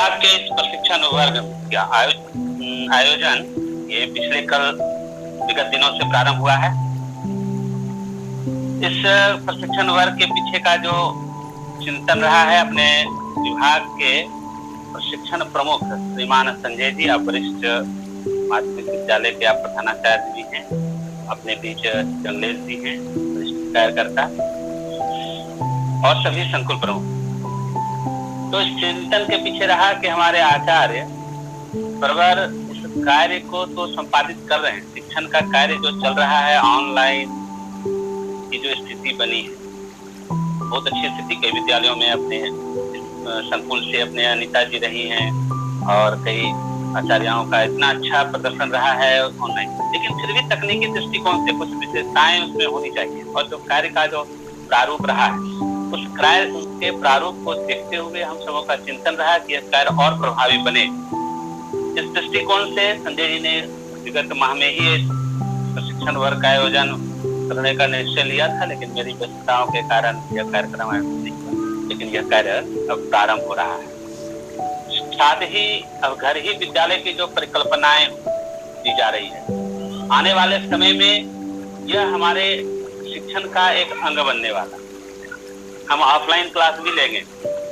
विभाग के इस प्रशिक्षण वर्ग का आयोजन ये पिछले विगत दिनों से प्रारंभ हुआ है। इस प्रशिक्षण वर्ग के पीछे का जो चिंतन रहा है, अपने विभाग के प्रशिक्षण प्रमुख श्रीमान संजय जी, आप वरिष्ठ माध्यमिक विद्यालय के आप प्रधानाचार्य भी हैं, अपने बीच जंगलेश जी हैं वरिष्ठ कार्यकर्ता, और सभी संकुल प्रमुख। तो इस चिंतन के पीछे रहा कि हमारे आचार्य बराबर इस कार्य को तो संपादित कर रहे हैं। शिक्षण का कार्य जो चल रहा है, ऑनलाइन की जो स्थिति बनी है, बहुत अच्छी स्थिति। कई विद्यालयों में अपने संकुल से अपने अनिता जी रही हैं और कई आचार्यों का इतना अच्छा प्रदर्शन रहा है ऑनलाइन, लेकिन फिर भी तकनीकी दृष्टिकोण से कुछ विशेषताएं उसमें होनी चाहिए। और जो कार्य का जो प्रारूप रहा है, उस कार्य के प्रारूप को देखते हुए हम सबों का चिंतन रहा कि यह कार्य और प्रभावी बने। इस दृष्टिकोण से संजय जी ने विगत माह में ही प्रशिक्षण वर्ग का आयोजन करने का निश्चय लिया था, लेकिन मेरी व्यस्तताओं के कारण यह कार्यक्रम नहीं हुआ। लेकिन यह कार्य अब प्रारंभ हो रहा है। साथ ही अब घर ही विद्यालय की जो परिकल्पनाएं दी जा रही है, आने वाले समय में यह हमारे शिक्षण का एक अंग बनने वाला। हम ऑफलाइन क्लास भी लेंगे,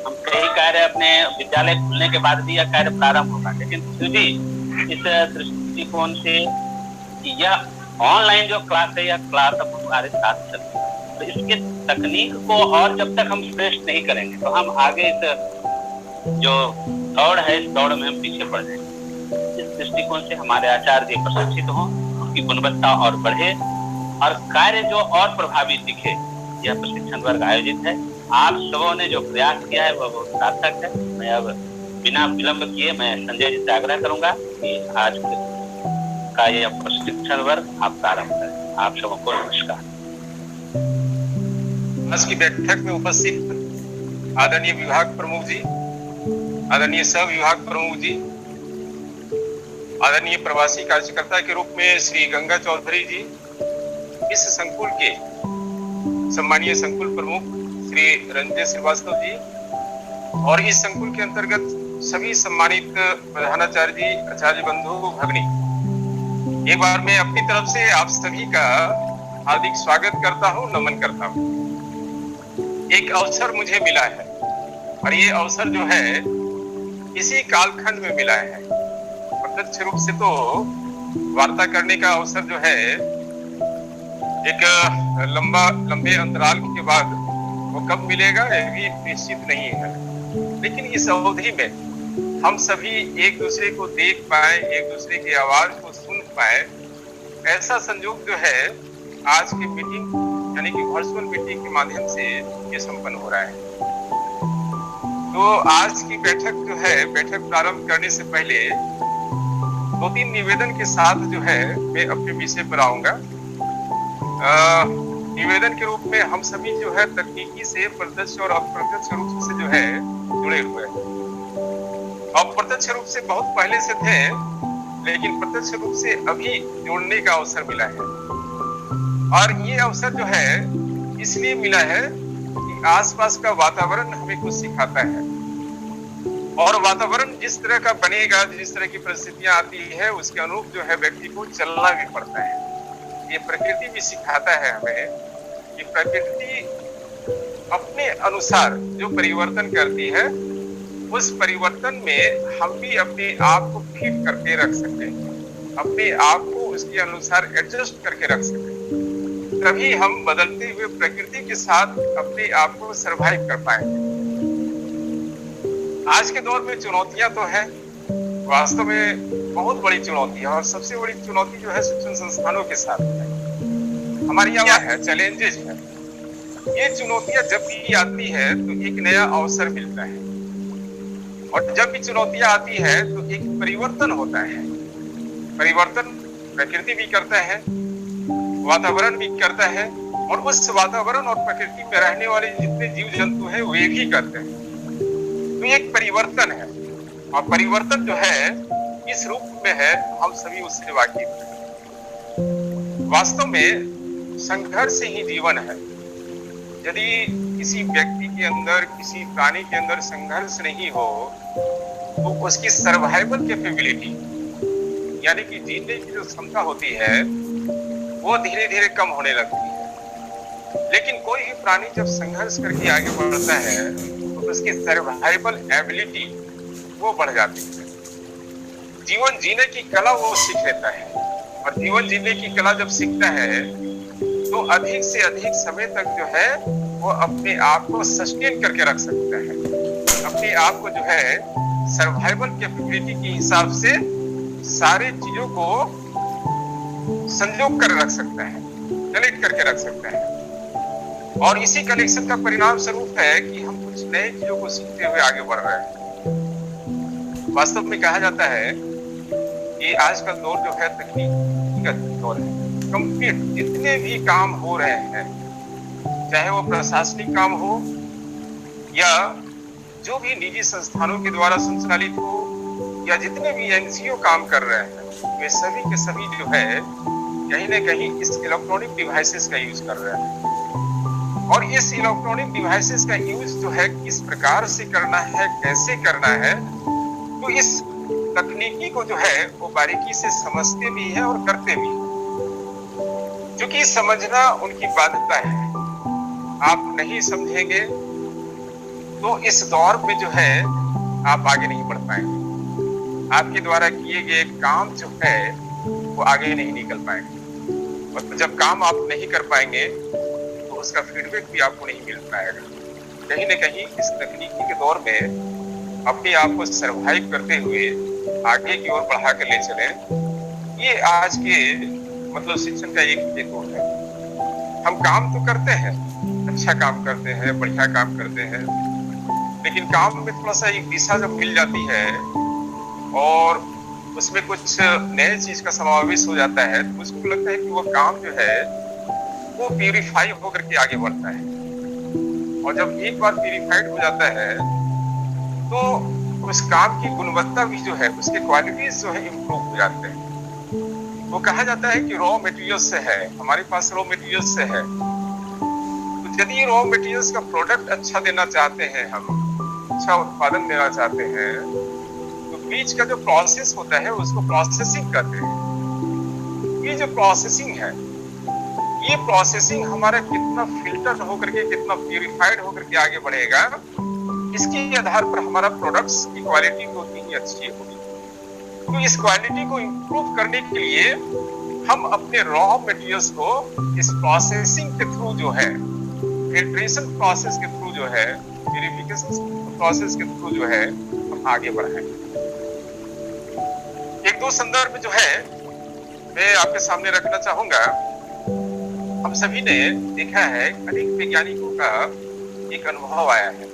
हम कई कार्य अपने विद्यालय खुलने के बाद भी यह कार्य प्रारंभ होगा, लेकिन फिर भी इस दृष्टिकोण से कि यह ऑनलाइन जो क्लास है, यह क्लास अब हमारे साथ चलती है। तो इसके तकनीक को और जब तक हम श्रेष्ठ नहीं करेंगे तो हम आगे इस जो दौड़ है, इस दौड़ में हम पीछे पड़ जाएंगे। इस दृष्टिकोण से हमारे आचार्य प्रशिक्षित हों, उनकी गुणवत्ता और बढ़े और कार्य जो और प्रभावी दिखे। यह प्रशिक्षण वर्ग आयोजित है। आप सबों ने जो प्रयास किया है वह बहुत सार्थक है। मैं अब बिना विलंब किए मैं संजय जी से आग्रह करूंगा कि आज का यह प्रशिक्षण वर्ग आप प्रारंभ करें। आप सबों को नमस्कार। आज की बैठक में उपस्थित आदरणीय विभाग प्रमुख जी, आदरणीय सह विभाग प्रमुख जी, आदरणीय प्रवासी कार्यकर्ता के रूप में श्री गंगा चौधरी जी, इस संकुल के सम्मानीय संकुल प्रमुख श्री रंजय श्रीवास्तव जी, और इस संकुल के अंतर्गत सभी सम्मानित प्रधानाचार्य जी, आचार्य बंधु भगिनी, एक बार मैं अपनी तरफ से आप सभी का हार्दिक स्वागत करता हूं, नमन करता हूं। एक अवसर मुझे मिला है और ये अवसर जो है इसी कालखंड में मिला है। प्रत्यक्ष रूप से तो वार्ता करने का अवसर जो है एक लंबे अंतराल के बाद वो कब मिलेगा यह भी निश्चित नहीं है, लेकिन इस अवधि में हम सभी एक दूसरे को देख पाए, एक दूसरे की आवाज को सुन पाए, ऐसा संयोग जो है आज की मीटिंग यानी कि वर्चुअल मीटिंग के माध्यम से ये संपन्न हो रहा है। तो आज की बैठक जो है, बैठक प्रारंभ करने से पहले 2-3 निवेदन के साथ जो है मैं अपने विषय पर आऊंगा। निवेदन के रूप में हम सभी जो है तकनीकी से प्रत्यक्ष और अप्रत्यक्ष रूप से जो है जुड़े हुए हैं। अप्रत्यक्ष रूप से बहुत पहले से थे, लेकिन प्रत्यक्ष रूप से अभी जुड़ने का अवसर मिला है। और ये अवसर जो है इसलिए मिला है कि आसपास का वातावरण हमें कुछ सिखाता है, और वातावरण जिस तरह का बनेगा, जिस तरह की परिस्थितियां आती है, उसके अनुरूप जो है व्यक्ति को चलना भी पड़ता है। ये प्रकृति भी सिखाता है हमें कि प्रकृति अपने अनुसार जो परिवर्तन करती है, उस परिवर्तन में हम भी अपने आप को फिट करके रख सकते हैं, अपने आप को उसके अनुसार एडजस्ट करके रख सकते हैं। तभी हम बदलते हुए प्रकृति के साथ अपने आप को सर्वाइव कर पाएंगे। आज के दौर में चुनौतियां तो है, वास्तव में बहुत बड़ी चुनौती है, और सबसे बड़ी चुनौती जो है शिक्षण संस्थानों के साथ है। हमारी यहाँ है चैलेंजेस है। ये चुनौतियां जब भी आती है तो एक नया अवसर मिलता है, और जब भी चुनौतियां आती है तो एक परिवर्तन होता है। परिवर्तन प्रकृति भी करता है, वातावरण भी करता है, और उस वातावरण और प्रकृति में रहने वाले जितने जीव जंतु हैं वे भी करते हैं। तो एक परिवर्तन है, और परिवर्तन जो है इस रूप में है, हम सभी उससे वाकिफ हैं। वास्तव में संघर्ष ही जीवन है। यदि किसी व्यक्ति के अंदर, किसी प्राणी के अंदर संघर्ष नहीं हो तो उसकी सर्वाइवल कैपेबिलिटी यानी कि जीने की जो क्षमता होती है वो धीरे धीरे कम होने लगती है। लेकिन कोई भी प्राणी जब संघर्ष करके आगे बढ़ता है तो उसकी सर्वाइवल एबिलिटी वो बढ़ जाती है। जीवन जीने की कला वो सीख लेता है, और जीवन जीने की कला जब सीखता है तो अधिक से अधिक समय तक जो है वो अपने आप को सस्टेन करके रख सकता है, अपने आप को जो है सर्वाइवल कैपेबिलिटी के हिसाब से सारे चीजों को संजोग कर रख सकता है, कनेक्ट करके रख सकता है। और इसी कनेक्शन का परिणाम स्वरूप है कि हम कुछ नए चीजों को सीखते हुए आगे बढ़ रहे हैं। वास्तव में कहा जाता है कि आज का दौर जो है तकनीकी का दौर है। कंप्लीट जितने भी काम हो रहे हैं, चाहे वो प्रशासनिक काम हो या जो भी निजी संस्थानों के द्वारा संचालित हो या जितने भी एनजीओ काम कर रहे हैं, वे सभी के सभी जो है कहीं ना कहीं इस इलेक्ट्रॉनिक डिवाइसेस का यूज कर रहे हैं। और इस इलेक्ट्रॉनिक डिवाइसेस का यूज जो है किस प्रकार से करना है, कैसे करना है, तो इस तकनीकी को जो है वो बारीकी से समझते भी है और करते भी है, क्योंकि समझना उनकी बाध्यता है। आप नहीं समझेंगे तो इस दौर में जो है आप आगे नहीं बढ़ पाएंगे, आपके द्वारा किए गए काम जो है वो आगे नहीं निकल पाएंगे, और जब काम आप नहीं कर पाएंगे तो उसका फीडबैक भी आपको नहीं मिल पाएगा। कहीं ना कहीं इस तकनीकी के दौर में अपने आप को सर्वाइव करते हुए आगे की ओर बढ़ा कर ले चले, ये आज के मतलब शिक्षण का एक हेतु है। हम काम तो करते हैं, अच्छा काम करते हैं, बढ़िया काम करते हैं, लेकिन काम में थोड़ा सा एक दिशा जब मिल जाती है और उसमें कुछ नए चीज का समावेश हो जाता है, तो मुझको लगता है कि वो काम जो है वो प्यूरिफाई होकर के आगे बढ़ता है। और जब एक बार प्यूरिफाइड हो जाता है तो उस काम की गुणवत्ता भी जो है, उसके क्वालिटीज जो है इम्प्रूव हो जाते हैं। वो कहा जाता है कि रॉ मटेरियल से है, हमारे पास रॉ मटेरियल से है, तो यदि रॉ मटेरियल्स का प्रोडक्ट अच्छा देना चाहते हैं, हम अच्छा उत्पादन देना चाहते हैं, तो बीच का जो प्रोसेस होता है उसको प्रोसेसिंग कहते हैं। ये जो प्रोसेसिंग है, ये प्रोसेसिंग हमारा कितना फिल्टर होकर के, कितना प्यूरिफाइड होकर के आगे बढ़ेगा, इसके आधार पर हमारा प्रोडक्ट्स की क्वालिटी उतनी ही अच्छी होगी। तो इस क्वालिटी को इम्प्रूव करने के लिए हम अपने रॉ मटेरियल्स को इस प्रोसेसिंग के थ्रू जो है, फिल्ट्रेशन प्रोसेस के थ्रू जो है, प्यूरिफिकेशन प्रोसेस के थ्रू जो है हम आगे बढ़ाएं। एक दो संदर्भ जो है मैं आपके सामने रखना चाहूंगा। हम सभी ने देखा है, अनेक वैज्ञानिकों का एक अनुभव आया है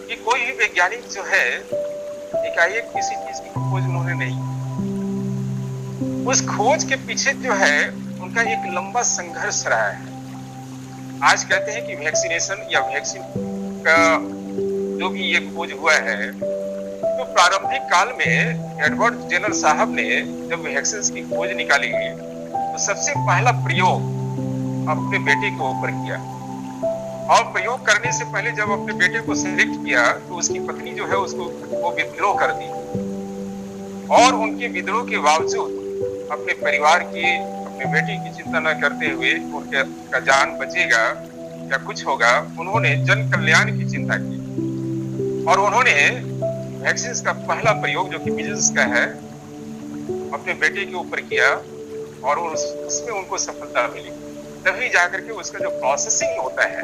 कि कोई भी वैज्ञानिक जो है एकाएक किसी चीज की खोज उन्होंने नहीं, उस खोज के पीछे जो है उनका एक लंबा संघर्ष रहा है। आज कहते हैं कि वैक्सीनेशन या वैक्सीन का जो भी ये खोज हुआ है, तो प्रारंभिक काल में एडवर्ड जेनर साहब ने जब वैक्सीन की खोज निकाली तो सबसे पहला प्रयोग अपने बेटे के ऊपर किया, और प्रयोग करने से पहले जब अपने बेटे को सिलेक्ट किया तो उसकी पत्नी जो है उसको वो विद्रोह कर दी, और उनके विद्रोह के बावजूद अपने परिवार की, अपने बेटे की चिंता न करते हुए उनके का जान बचेगा या कुछ होगा, उन्होंने जन कल्याण की चिंता की और उन्होंने वैक्सीन का पहला प्रयोग जो कि मीजल्स का है अपने बेटे के ऊपर किया, और उसमें उनको सफलता मिली। तभी जाकर के उसका जो प्रोसेसिंग होता है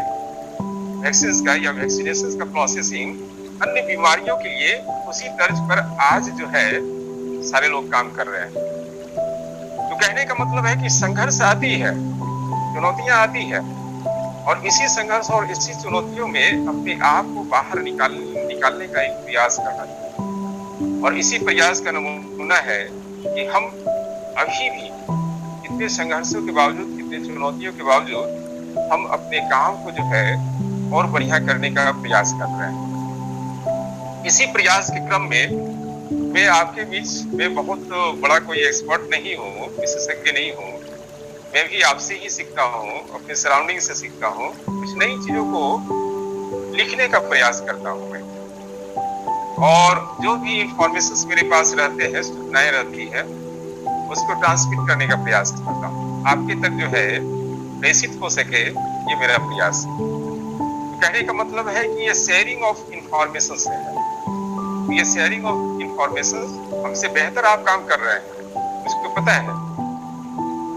वैक्सीन का या वैक्सीनेशन का प्रोसेसिंग अन्य बीमारियों के लिए उसी तर्ज पर आज जो है सारे लोग काम कर रहे हैं। तो कहने का मतलब है कि संघर्ष आती है, चुनौतियां आती है, और इसी संघर्ष और इसी चुनौतियों में अपने आप को बाहर निकालने का एक प्रयास करना चाहिए। और इसी प्रयास का नमूना है कि हम अभी भी कितने संघर्षों के बावजूद, कितने चुनौतियों के बावजूद हम अपने काम को जो है और बढ़िया करने का प्रयास कर रहे हैं। इसी प्रयास के क्रम में मैं आपके बीच में बहुत बड़ा कोई एक्सपर्ट नहीं हूँ, विशेषज्ञ नहीं हूँ, मैं भी आपसे ही सीखता हूँ, अपने सराउंडिंग से सीखता हूँ, कुछ नई चीजों को लिखने का प्रयास करता हूँ मैं। और जो भी इंफॉर्मेशन मेरे पास रहते हैं, सूचनाएं रहती है, उसको ट्रांसमिट करने का प्रयास करता हूँ, आपके तक जो है प्रेषित हो सके, ये मेरा प्रयास है। तो कहने का मतलब है कि ये शेयरिंग ऑफ इंफॉर्मेशन है, ये शेयरिंग ऑफ इंफॉर्मेशन, हमसे बेहतर आप काम कर रहे हैं, मुझको पता है,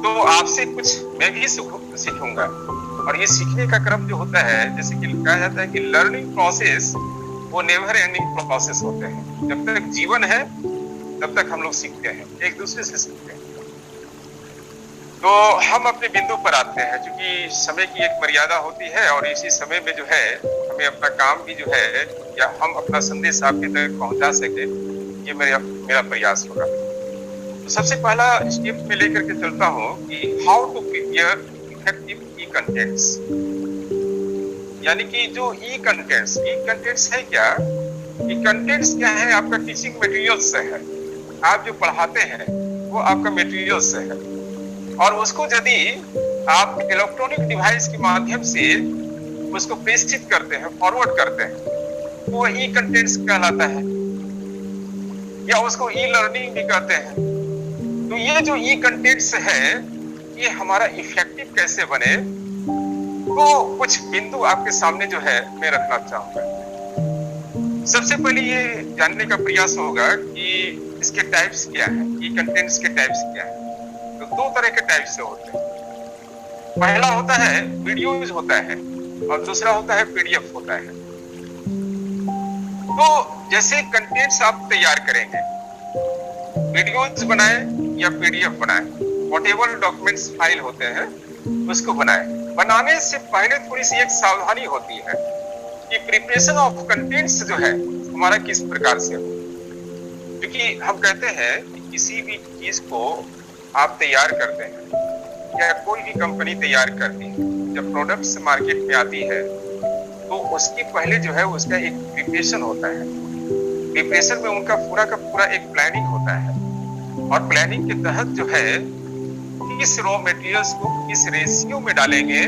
तो आपसे कुछ मैं भी सीखूंगा। और ये सीखने का क्रम जो होता है, जैसे कि कहा जाता है कि लर्निंग प्रोसेस वो नेवर एंडिंग प्रोसेस होते हैं। जब तक जीवन है तब तक हम लोग सीखते हैं, एक दूसरे से सीखते हैं। तो हम अपने बिंदु पर आते हैं, क्योंकि समय की एक मर्यादा होती है और इसी समय में जो है हमें अपना काम भी जो है, या हम अपना संदेश आपके तक पहुंचा सके, ये मेरा प्रयास होगा। तो सबसे पहला स्टेप में लेकर के चलता हूँ कि how to prepare effective e contents. यानी कि जो ई कंटेंट्स है क्या? ई कंटेंट्स क्या है? आपका टीचिंग मटेरियल्स है, आप जो पढ़ाते हैं वो आपका मटेरियल्स है, और उसको यदि आप इलेक्ट्रॉनिक डिवाइस के माध्यम से उसको प्रेषित करते हैं, फॉरवर्ड करते हैं, तो वो ई कंटेंट्स कहलाता है, या उसको ई लर्निंग भी कहते हैं। तो ये जो ई कंटेंट्स है, ये हमारा इफेक्टिव कैसे बने, तो कुछ बिंदु आपके सामने जो है मैं रखना चाहूंगा। सबसे पहले ये जानने का प्रयास होगा कि इसके टाइप्स क्या है, ई कंटेंट्स के टाइप्स क्या है। तो दो तरह के टाइप्स से होते हैं। पहला होता है वीडियोज होता है, और दूसरा होता है पीडीएफ होता है। तो जैसे कंटेंट्स आप तैयार करेंगे, वीडियोज बनाए या पीडीएफ बनाए, व्हाटएवर डॉक्यूमेंट्स फाइल होते हैं उसको बनाए। बनाने से पहले थोड़ी सी एक सावधानी होती है कि प्रिपरेशन ऑफ कंटेंट्स जो है हमारा किस प्रकार से हो। क्योंकि हम कहते हैं कि किसी भी चीज को आप तैयार करते हैं या कोई भी कंपनी तैयार करती है, जब प्रोडक्ट्स मार्केट में आती है तो उसकी पहले जो है उसका एक प्रिपरेशन होता है। प्रिपरेशन में उनका पूरा का पूरा एक प्लानिंग होता है, और प्लानिंग के तहत जो है किस रॉ मटेरियल्स को किस रेशियो में डालेंगे,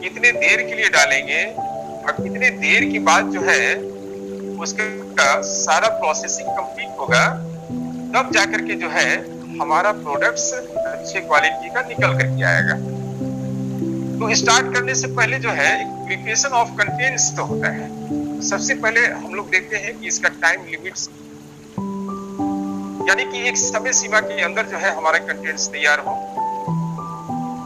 कितने देर के लिए डालेंगे, और कितने देर के बाद जो है उसका सारा प्रोसेसिंग कंप्लीट होगा, तब जाकर के जो है हमारा प्रोडक्ट्स अच्छे क्वालिटी का निकल करके आएगा। तो स्टार्ट करने से पहले जो है एक प्रिपरेशन ऑफ कंटेंट्स तो होता है। सबसे पहले हम लोग देखते हैं कि इसका टाइम लिमिट्स, यानी कि एक समय सीमा के अंदर जो है हमारे कंटेंट्स तैयार हो।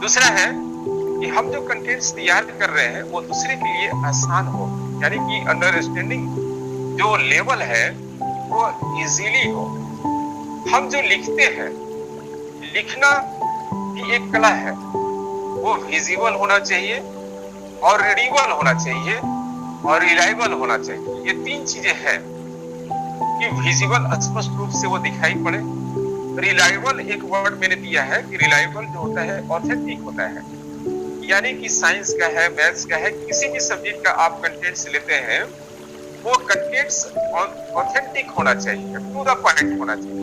दूसरा है कि हम जो कंटेंट्स तैयार कर रहे हैं वो दूसरे के लिए आसान हो, यानी कि अंडरस्टैंडिंग जो लेवल है वो इजीली हो। हम जो लिखते हैं, लिखना भी एक कला है, वो विजिबल होना चाहिए और रीडेबल होना चाहिए और रिलायबल होना चाहिए। ये तीन चीजें हैं कि विजिबल स्पष्ट रूप से वो दिखाई पड़े, रिलायबल एक वर्ड मैंने दिया है कि रिलायबल जो होता है ऑथेंटिक होता है, यानी कि साइंस का है, मैथ्स का है, किसी भी सब्जेक्ट का आप कंटेंट्स लेते हैं वो कंटेंट्स ऑथेंटिक होना चाहिए, टू द पॉइंट होना चाहिए।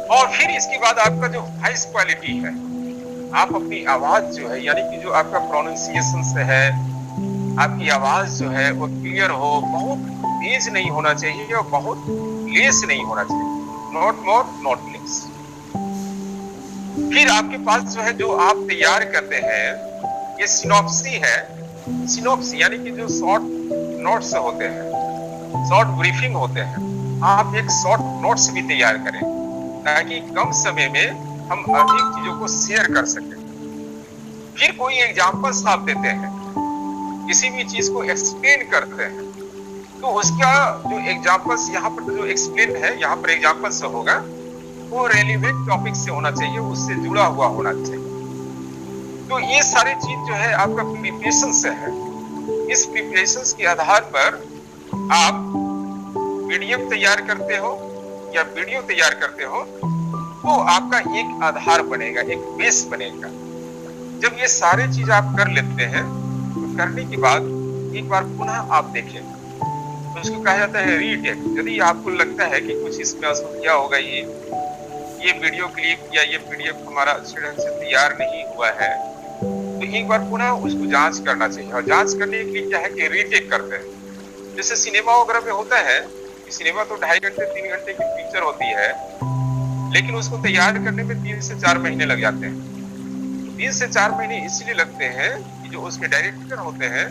और फिर इसके बाद आपका जो वॉइस क्वालिटी है, आप अपनी आवाज जो है, यानी कि जो आपका प्रोनाउंसिएशन से है, आपकी आवाज जो है वो क्लियर हो, बहुत तेज नहीं होना चाहिए और बहुत लेस नहीं होना चाहिए, नॉट मोर नॉट लेस। फिर आपके पास जो है जो आप तैयार करते हैं, ये सिनॉप्सी है। सिनॉप्सी यानी कि जो शॉर्ट नोट्स होते हैं, शॉर्ट ब्रीफिंग होते हैं, आप एक शॉर्ट नोट्स भी तैयार करें ताकि कम समय में हम अधिक चीजों को शेयर कर सकें। फिर कोई एग्जांपल्स आप देते हैं, किसी भी चीज को एक्सप्लेन करते हैं, तो उसका जो एग्जांपल्स यहाँ पर जो एक्सप्लेन है, यहाँ पर एग्जांपल्स होगा, वो रेलिवेंट टॉपिक से होना चाहिए, उससे जुड़ा हुआ होना चाहिए। तो ये सारी चीज जो है आपका प्रिपरेशन से है। इस प्रिपरेशन के आधार पर आप पीडीएफ तैयार करते हो या वीडियो तैयार करते हो, तो आपका एक आधार बनेगा, एक बेस बनेगा। जब ये सारे चीज आप कर लेते हैं, तो करने के बाद एक बार पुनः आप देखें, तो उसको कहा जाता है रीटेक। यदि आपको लगता है कि कुछ इसमें असुविधा हो गई, ये वीडियो क्लिप या ये पीडीएफ हमारा अच्छे ढंग से तैयार नहीं हुआ है, तो एक बार पुनः उसको जांच करना चाहिए। और जांच करने के लिए क्या है कि रीटेक करते हैं। जैसे सिनेमा वगैरह में होता है कि सिनेमा तो 2.5 घंटे 3 घंटे की पिक्चर होती है, लेकिन उसको तैयार करने में 3 से 4 महीने लग जाते हैं। 3 से 4 महीने इसलिए लगते हैं कि जो उसके डायरेक्टर होते हैं,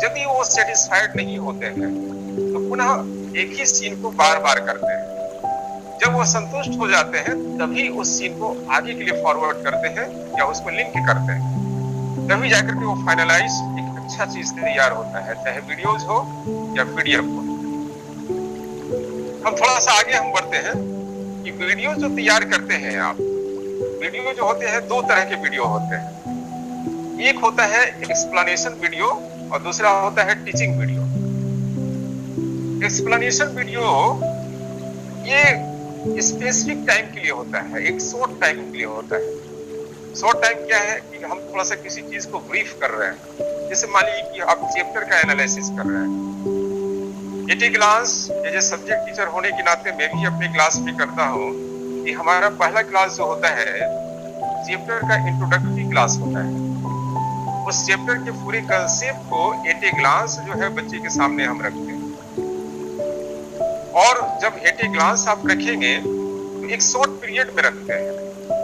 यदि वो सेटिस्फाइड नहीं होते हैं तो पुनः एक ही सीन को बार बार करते हैं। जब वो संतुष्ट हो जाते हैं तभी उस सीन को आगे के लिए फॉरवर्ड करते हैं या उसको लिंक करते हैं, तभी जाकर के वो फाइनलाइज एक अच्छा चीज तैयार होता है, चाहे वीडियोज हो या पीडीएफ हो। हम थोड़ा सा आगे हम बढ़ते हैं कि वीडियो जो तैयार करते हैं आप, वीडियो जो होते हैं 2 तरह के वीडियो होते हैं। एक होता है एक्सप्लेनेशन वीडियो और दूसरा होता है टीचिंग वीडियो। एक्सप्लेनेशन वीडियो ये स्पेसिफिक टाइम के लिए होता है, एक शॉर्ट टाइम के लिए होता है। शॉर्ट टाइम क्या है कि हम थोड़ा सा किसी चीज को ब्रीफ कर रहे हैं, जैसे मान लीजिए कि आप चैप्टर का एनालिसिस कर रहे हैं। At a glance as a subject teacher होने के नाते मैं भी अपने क्लास में करता हूँ कि हमारा पहला क्लास जो होता है चैप्टर का इंट्रोडक्टरी क्लास होता है। उस चैप्टर के पूरे कंसेप्ट को एट ए ग्लांस जो है बच्चे के सामने हम रखते हैं, और जब एट ए ग्लांस आप रखेंगे तो एक शॉर्ट पीरियड में रखते हैं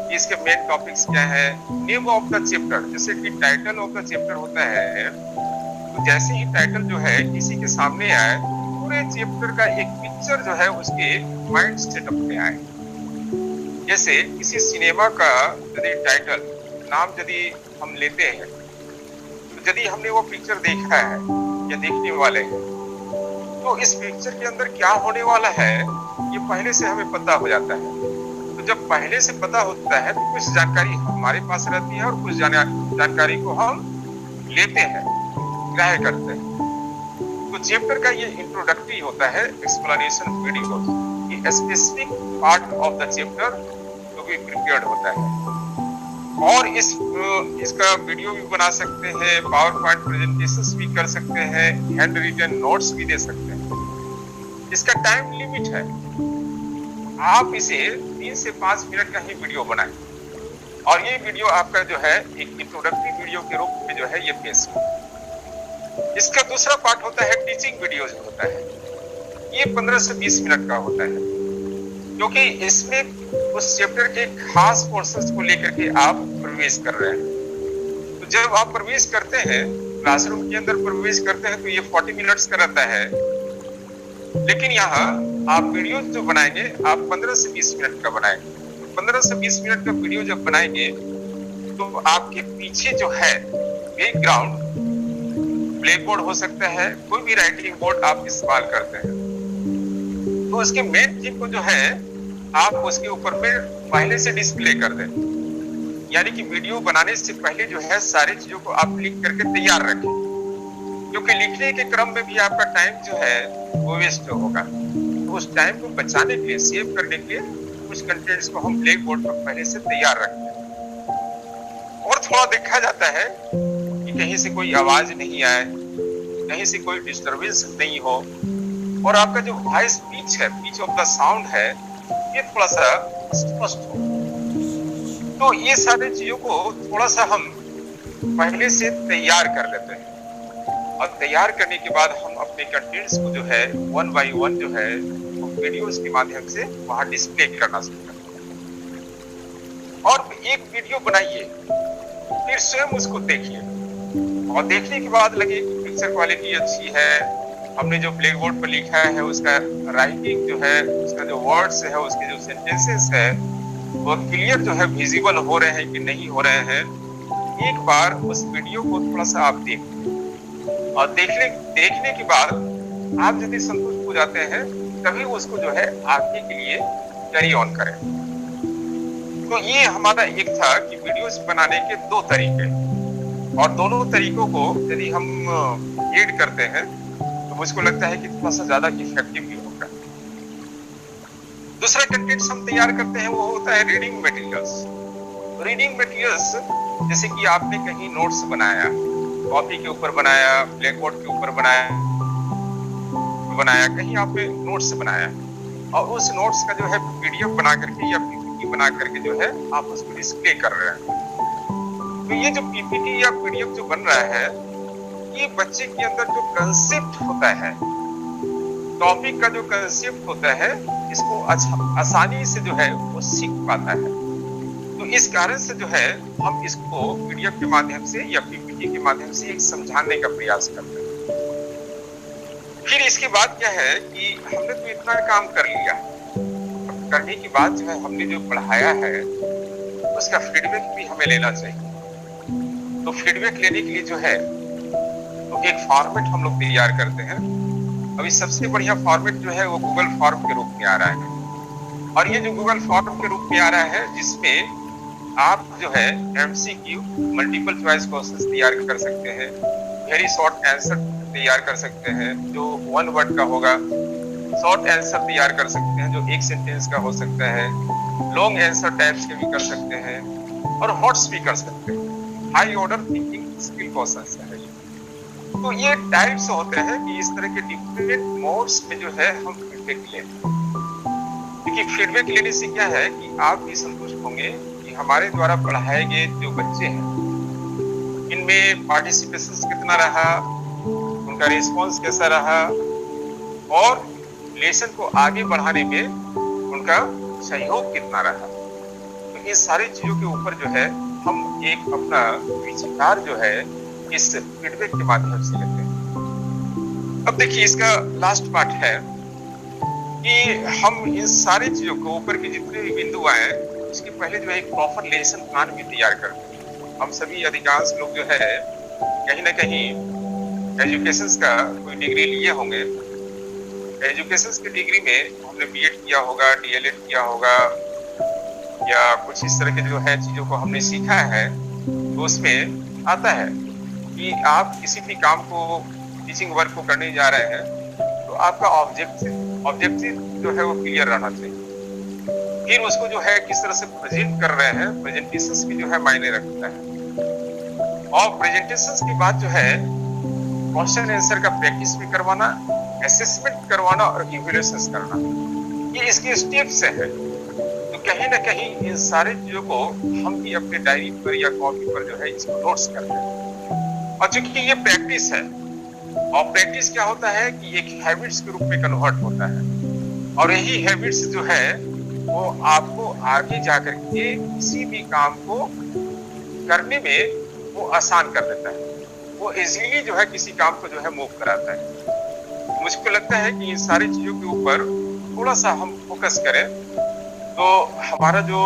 कि इसके मेन टॉपिक्स क्या है, नेम ऑफ द चैप्टर, जैसे कि टाइटल ऑफ द चैप्टर होता है, तो जैसे ही टाइटल जो है किसी के सामने आए, पूरे चैप्टर का एक पिक्चर जो है उसके माइंड सेटअप में आए। जैसे किसी सिनेमा का यदि टाइटल नाम यदि हम लेते हैं, तो यदि हमने वो पिक्चर देखा है या देखने वाले हैं, तो इस पिक्चर के अंदर क्या होने वाला है ये पहले से हमें पता हो जाता है। तो जब पहले से पता होता है तो कुछ जानकारी हमारे पास रहती है और कुछ जानकारी को हम लेते हैं, ग्रहण करते हैं। तो चैप्टर का ये इंट्रोडक्टरी होता है एक्सप्लेनेशन वीडियो, ये specific part of the chapter जो भी प्रिपेयर्ड होता है। और इसका वीडियो भी बना सकते हैं, पावर पॉइंट प्रेजेंटेशंस भी कर सकते हैं, हैंड रिटन नोट्स भी दे सकते हैं। इसका टाइम लिमिट है, आप इसे 3 से 5 मिनट का ही वीडियो बनाएं और ये वीडियो आपका जो है एक इंट्रोडक्टरी वीडियो के रूप में जो है ये पेश हो। इसका दूसरा पार्ट होता है टीचिंग वीडियो जो होता है, ये 15 से 20 मिनट का होता है, क्योंकि इसमें उस चैप्टर के खास पोर्शंस को लेकर के आप प्रवेश कर रहे हैं। तो जब आप प्रवेश करते हैं क्लासरूम के अंदर प्रवेश करते हैं तो ये 40 मिनट्स का रहता है, लेकिन यहाँ आप वीडियो जो बनाएंगे आप 15 से 20 मिनट का बनाएंगे। तो 15 से 20 मिनट का वीडियो जब बनाएंगे तो आपके पीछे जो है बैकग्राउंड ब्लैक बोर्ड हो सकता है, कोई भी राइटिंग बोर्ड आप इस्तेमाल करते हैं, तो उसके मेन थीम को जो है आप उसके ऊपर में पहले से डिस्प्ले कर दें। यानी कि वीडियो बनाने से पहले जो है सारी चीजों को आप लिख करके तैयार रखें, क्योंकि लिखने के क्रम में भी आपका टाइम जो है वो वेस्ट होगा। तो उस टाइम को बचाने के लिए, सेव करने के लिए कुछ कंटेंट्स को हम ब्लैक बोर्ड पर पहले से तैयार रखते हैं। और थोड़ा देखा जाता है कि कहीं से कोई आवाज नहीं आए, कहीं से कोई डिस्टरबेंस नहीं हो, और आपका जो वॉइस पिच है, पिच ऑफ द साउंड है, ये थोड़ा सा स्पष्ट हो। तो ये सारी चीजों को थोड़ा सा हम पहले से तैयार कर लेते हैं, और तैयार करने के बाद हम अपने कंटेंट्स को जो है 1 बाय 1 जो है वो वीडियोस के माध्यम से वहां डिस्प्ले करना शुरू करते हैं। और एक वीडियो बनाइए, फिर स्वयं उसको देखिए, और देखने के बाद लगे कि पिक्चर क्वालिटी अच्छी है, हमने जो ब्लैक बोर्ड पर लिखा है उसका राइटिंग जो है, उसका जो वर्ड्स है, उसके जो सेंटेंसेस है वो क्लियर जो है विजिबल हो रहे हैं कि नहीं हो रहे हैं, एक बार उस वीडियो को थोड़ा सा आप देखिए, और देखने के बाद आप यदि संतुष्ट हो जाते हैं तभी उसको जो है आगे के लिए कैरी ऑन करें। तो ये हमारा एक था कि वीडियोस बनाने के 2 तरीके, और दोनों तरीकों को यदि हम ऐड करते हैं तो मुझको लगता है कि थोड़ा सा ज्यादा इफेक्टिव भी होगा। दूसरा कंटेंट हम तैयार करते हैं वो होता है रीडिंग मटेरियल्स। रीडिंग मटेरियल्स जैसे कि आपने कहीं नोट्स बनाया, कॉपी के ऊपर बनाया, ब्लैक बोर्ड के ऊपर बनाया, कहीं आपने नोट्स बनाया, और उस नोट्स का जो है पीडीएफ बना करके या पीपीटी बना करके जो है आप उसको डिस्प्ले कर रहे हैं। तो ये जो पीपीटी या पीडीएफ जो बन रहा है, ये बच्चे के अंदर जो कंसेप्ट होता है टॉपिक का जो कंसेप्ट होता है इसको आसानी से जो है वो सीख पाता है। तो इस कारण से जो है हम इसको पीडीएफ के माध्यम से या पीपीटी के माध्यम से एक समझाने का प्रयास करते हैं। फिर इसके बाद क्या है कि हमने तो इतना काम कर लिया, करने के बाद जो है हमने जो पढ़ाया है उसका फीडबैक भी हमें लेना चाहिए। तो फीडबैक लेने के लिए जो है तो एक फॉर्मेट हम लोग तैयार करते हैं। अभी सबसे बढ़िया फॉर्मेट जो है वो गूगल फॉर्म के रूप में आ रहा है, और ये जो गूगल फॉर्म के रूप में आ रहा है जिसमें आप जो है एमसीक्यू मल्टीपल चॉइस क्वेश्चंस तैयार कर सकते हैं, वेरी शॉर्ट आंसर तैयार कर सकते हैं जो 1 वर्ड का होगा, शॉर्ट आंसर तैयार कर सकते हैं जो 1 सेंटेंस का हो सकता है, लॉन्ग आंसर टाइप्स के भी कर सकते हैं और हॉट्स भी कर सकते हैं। High order thinking skill questions है। तो ये टाइप्स होते हैं कि इस तरह के डिफरेंट मोड्स में जो है हम फीडबैक लेते हैं। देखिए फीडबैक लेने से क्या है कि आप भी संतुष्ट होंगे कि हमारे द्वारा पढ़ाए गए जो बच्चे हैं इनमें पार्टिसिपेशन कितना रहा, उनका रिस्पॉन्स कैसा रहा और लेसन को आगे बढ़ाने में उनका सहयोग कितना रहा। तो इन सारी चीजों के ऊपर जो है हम एक अपना विचार जो है इस फीडबैक के माध्यम से लेते हैं। अब देखिए इसका लास्ट पार्ट है कि हम इन सारी चीजों को ऊपर के जितने भी बिंदु आए उसके पहले जो है एक प्रॉपर लेसन प्लान भी तैयार करते हैं। हम सभी अधिकांश लोग जो है कहीं ना कहीं एजुकेशन का कोई डिग्री लिए होंगे। एजुकेशन की डिग्री में हमने बीएड किया होगा, डीएलएड किया होगा या कुछ इस तरह के जो है चीजों को हमने सीखा है। तो उसमें आता है कि आप किसी भी काम को टीचिंग वर्क को करने जा रहे हैं तो आपका ऑब्जेक्टिव जो है वो क्लियर रहना चाहिए। फिर उसको जो है किस तरह से प्रेजेंट कर रहे हैं, प्रेजेंटेशंस भी जो है मायने रखता है। और प्रेजेंटेशंस के बाद जो है क्वेश्चन आंसर का प्रैक्टिस भी करवाना, असेसमेंट करवाना और इवैल्यूएशन करना, ये इसके स्टेप्स है। तो कहीं ना कहीं इन सारे चीजों को हम भी अपने डायरी पर या कॉपी पर जो है इसको नोट्स करते हैं। और चूंकि ये प्रैक्टिस है और प्रैक्टिस क्या होता है कि एक हैबिट्स के रूप में कन्वर्ट होता है और यही हैबिट्स जो है वो आपको आगे जाकर के किसी भी काम को करने में वो आसान कर देता है, वो इजीली जो है किसी काम को जो है मूव कराता है। मुझको लगता है कि इन सारी चीजों के ऊपर थोड़ा सा हम फोकस करें तो हमारा जो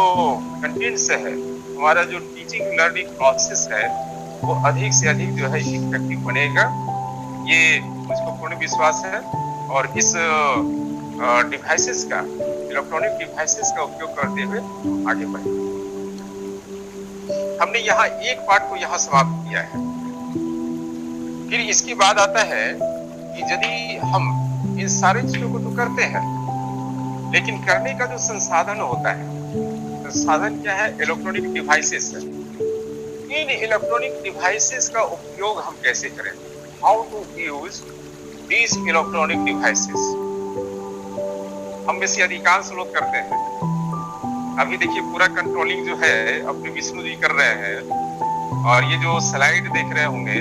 कंटेंट्स है, हमारा जो टीचिंग लर्निंग प्रोसेस है वो अधिक से अधिक जो है इफेक्टिव बनेगा। ये मुझको पूर्ण विश्वास है। और इस डिवाइसेस का, इलेक्ट्रॉनिक डिवाइसेस का उपयोग करते हुए आगे बढ़े। हमने यहाँ एक पार्ट को यहाँ समाप्त किया है। फिर इसके बाद आता है कि यदि हम इन सारी चीजों को तो करते हैं लेकिन करने का जो संसाधन होता है, संसाधन क्या है? इलेक्ट्रॉनिक डिवाइसेस है। इन इलेक्ट्रॉनिक डिवाइसेस का उपयोग हम कैसे करें? How to use these electronic devices. हम में से अधिकांश लोग करते हैं। अभी देखिए पूरा कंट्रोलिंग जो है अपने विष्णु जी कर रहे हैं और ये जो स्लाइड देख रहे होंगे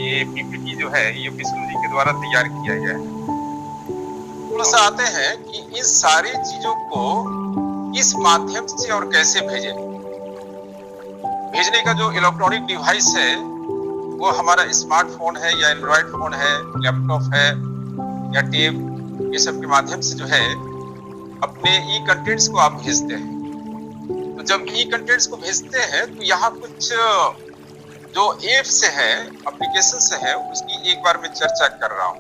ये पीपीटी जो है ये विष्णु जी के द्वारा तैयार किया गया है। थोड़ा सा आते हैं कि इस सारी चीजों को किस माध्यम से और कैसे भेजें। भेजने का जो इलेक्ट्रॉनिक डिवाइस है वो हमारा स्मार्टफोन है या एंड्रॉइड फोन है, लैपटॉप है या टेब, ये सब के माध्यम से जो है अपने ई कंटेंट्स को आप भेजते हैं। तो जब ई कंटेंट्स को भेजते हैं तो यहाँ कुछ जो ऐप्स है, एप्लीकेशन से है, उसकी एक बार मैं चर्चा कर रहा हूँ।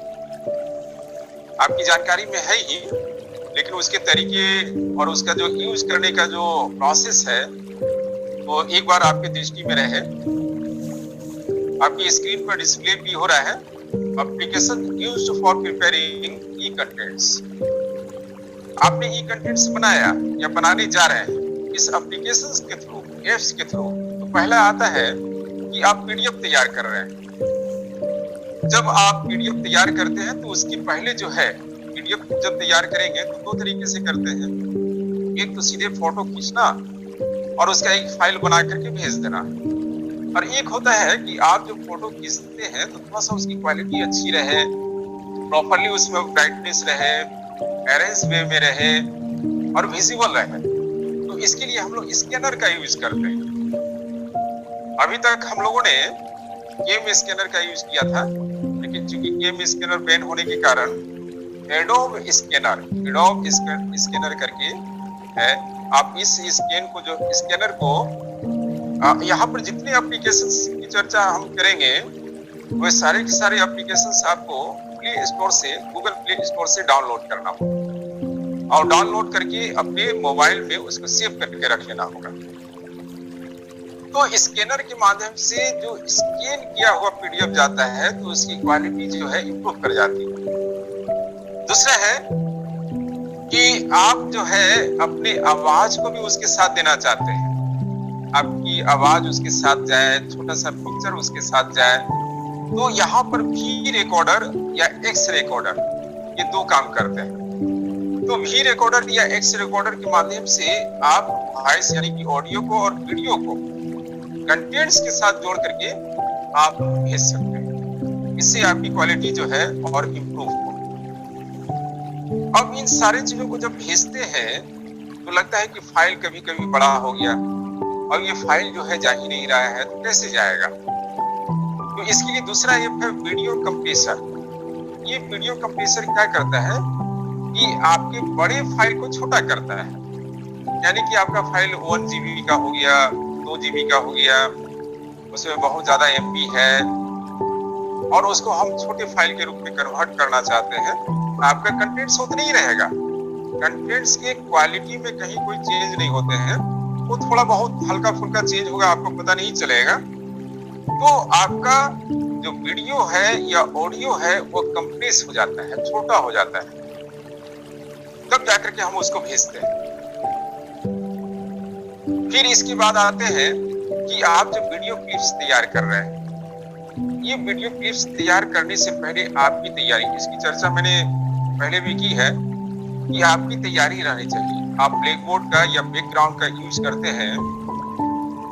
आपकी जानकारी में है ही, लेकिन उसके तरीके और उसका जो यूज करने का जो प्रोसेस है वो एक बार आपकी दृष्टि में रहे। आपकी स्क्रीन पर डिस्प्ले भी हो रहा है application used for preparing E contents. आपने ई कंटेंट्स बनाया या बनाने जा रहे हैं इस एप्लीकेशंस के थ्रू, एप्स के थ्रू, तो पहला आता है कि आप पीडीएफ तैयार कर रहे हैं। जब आप पीडीएफ तैयार करते हैं तो उसके पहले जो है पीडीएफ जब तैयार करेंगे तो दो तरीके से करते हैं। एक तो सीधे फोटो खींचना और उसका एक फाइल बना करके भेज देना, और एक होता है कि आप जो फोटो खींचते हैं तो थोड़ा सा उसकी क्वालिटी अच्छी रहे, प्रॉपरली उसमें ब्राइटनेस रहे, अरेंज वे में रहे और विजिबल रहे। तो इसके लिए हम लोग स्कैनर का यूज करते हैं। अभी तक हम लोगों ने गेम स्कैनर का यूज किया था, लेकिन चूंकि गेम स्कैनर बैन होने के कारण एडोब स्कैनर करके है। आप इस स्कैनर को यहाँ पर जितने एप्लीकेशंस की चर्चा हम करेंगे वे सारे के सारे एप्लीकेशंस आपको गूगल प्ले स्टोर से डाउनलोड करना होगा और डाउनलोड करके अपने मोबाइल में उसको सेव करके रख लेना होगा। तो स्कैनर के माध्यम से जो स्कैन किया हुआ पीडीएफ जाता है तो उसकी क्वालिटी जो है इंप्रूव कर जाती है। दूसरा है कि आप जो है अपने आवाज को भी उसके साथ देना चाहते हैं, आपकी आवाज उसके साथ जाए, छोटा सा पिक्चर उसके साथ जाए, तो यहाँ पर वी रिकॉर्डर या एक्स रिकॉर्डर ये दो काम करते हैं। तो वी रिकॉर्डर या एक्स रिकॉर्डर के माध्यम से आप वॉइस यानी कि ऑडियो को और वीडियो को कंटेंट्स के साथ जोड़ करके आप भेज सकते हैं। इससे आपकी क्वालिटी जो है और इम्प्रूव हो। अब इन सारे चीजों को जब भेजते हैं तो लगता है कि फाइल कभी कभी बड़ा हो गया और ये फाइल जो है जा ही नहीं रहा है, तो कैसे जाएगा। तो इसके लिए दूसरा ऐप है वीडियो कंप्रेसर। ये वीडियो कंप्रेसर क्या करता है कि आपके बड़े फाइल को छोटा करता है। यानी कि आपका फाइल 1 GB का हो गया, 2 GB का हो गया, उसमें बहुत ज्यादा MB है और उसको हम छोटे फाइल के रूप में कन्वर्ट करना चाहते हैं। आपका कंटेंट्स उतना ही रहेगा, कंटेंट्स के क्वालिटी में कहीं कोई चेंज नहीं होते हैं, वो थोड़ा बहुत हल्का फुल्का चेंज होगा, आपको पता नहीं चलेगा। तो आपका जो वीडियो है या ऑडियो है वो कंप्रेस हो जाता है, छोटा हो जाता है, तब जाकर के हम उसको भेजते हैं। फिर इसके बाद आते हैं कि आप जो वीडियो क्लिप्स तैयार कर रहे हैं, ये वीडियो क्लिप्स तैयार करने से पहले आपकी तैयारी, इसकी चर्चा मैंने पहले भी की है कि आपकी तैयारी रहनी चाहिए। आप ब्लैक बोर्ड का या बैकग्राउंड का यूज करते हैं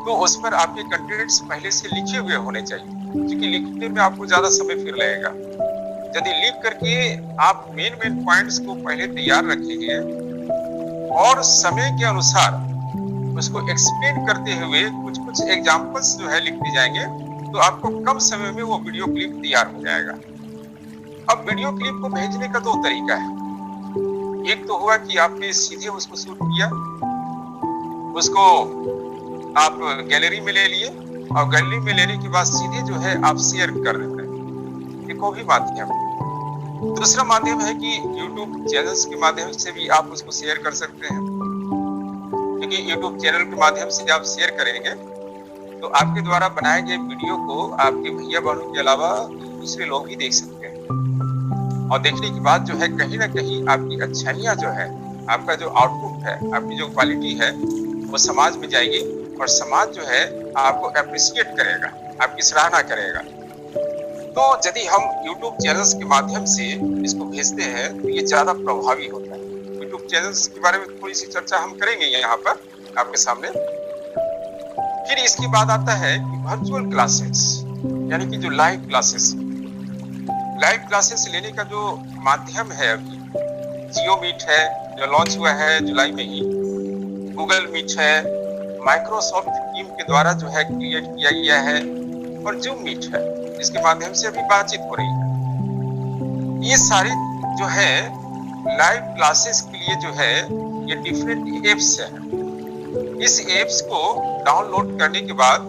तो उस पर आपके कंटेंट्स पहले से लिखे हुए होने चाहिए, क्योंकि लिखने में आपको ज्यादा समय फिर लगेगा। यदि लिख करके आप मेन पॉइंट्स को पहले तैयार रखेंगे और समय के अनुसार उसको एक्सप्लेन करते हुए कुछ एग्जांपल्स जो है लिखते जाएंगे तो आपको कम समय में वो वीडियो क्लिप तैयार हो जाएगा। अब वीडियो क्लिप को भेजने का 2 तरीका है। एक तो हुआ कि आपने सीधे उसको शूट किया, उसको आप गैलरी में ले लिए और गैलरी में लेने के बाद सीधे जो है आप शेयर कर देते हैं। एक वो भी माध्यम है। दूसरा माध्यम है कि YouTube चैनल्स के माध्यम से भी आप उसको शेयर कर सकते हैं, क्योंकि YouTube चैनल के माध्यम से आप शेयर करेंगे तो आपके द्वारा बनाए गए वीडियो को आपके भैया बहनों के अलावा दूसरे लोग भी देख सकते हैं और देखने के बाद जो है कहीं ना कहीं आपकी अच्छाइयाँ जो है, आपका जो आउटपुट है, आपकी जो क्वालिटी है वो समाज में जाएगी और समाज जो है आपको अप्रिशिएट करेगा, आपकी सराहना करेगा। तो यदि हम YouTube चैनल्स के माध्यम से इसको भेजते हैं तो ये ज्यादा प्रभावी होता है। YouTube चैनल्स के बारे में थोड़ी सी चर्चा हम करेंगे यहाँ पर आपके सामने। फिर इसके बाद आता है कि वर्चुअल क्लासेस, यानी कि जो लाइव क्लासेस लेने का जो माध्यम है, अभी जियो मीट है जो लॉन्च हुआ है जुलाई में ही, गूगल मीट है, माइक्रोसॉफ्ट टीम के द्वारा जो है क्रिएट किया गया है और जूम मीट है, इसके माध्यम से अभी बातचीत हो रही है। ये सारे जो है लाइव क्लासेस के लिए जो है ये डिफरेंट एप्स है। इस एप्स को डाउनलोड करने के बाद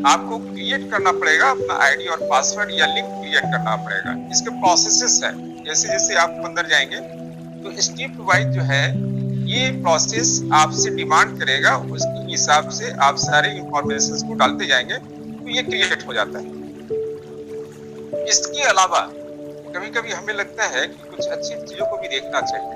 आपको क्रिएट करना पड़ेगा अपना आईडी और पासवर्ड या लिंक क्रिएट करना पड़ेगा। इसके प्रोसेसेस है, जैसे जैसे आप अंदर जाएंगे तो स्टेप वाइज जो है ये प्रोसेस आपसे डिमांड करेगा, उसके हिसाब से आप सारे इंफॉर्मेशन को डालते जाएंगे तो ये क्रिएट हो जाता है। इसके अलावा कभी कभी हमें लगता है कि कुछ अच्छी चीजों को भी देखना चाहिए।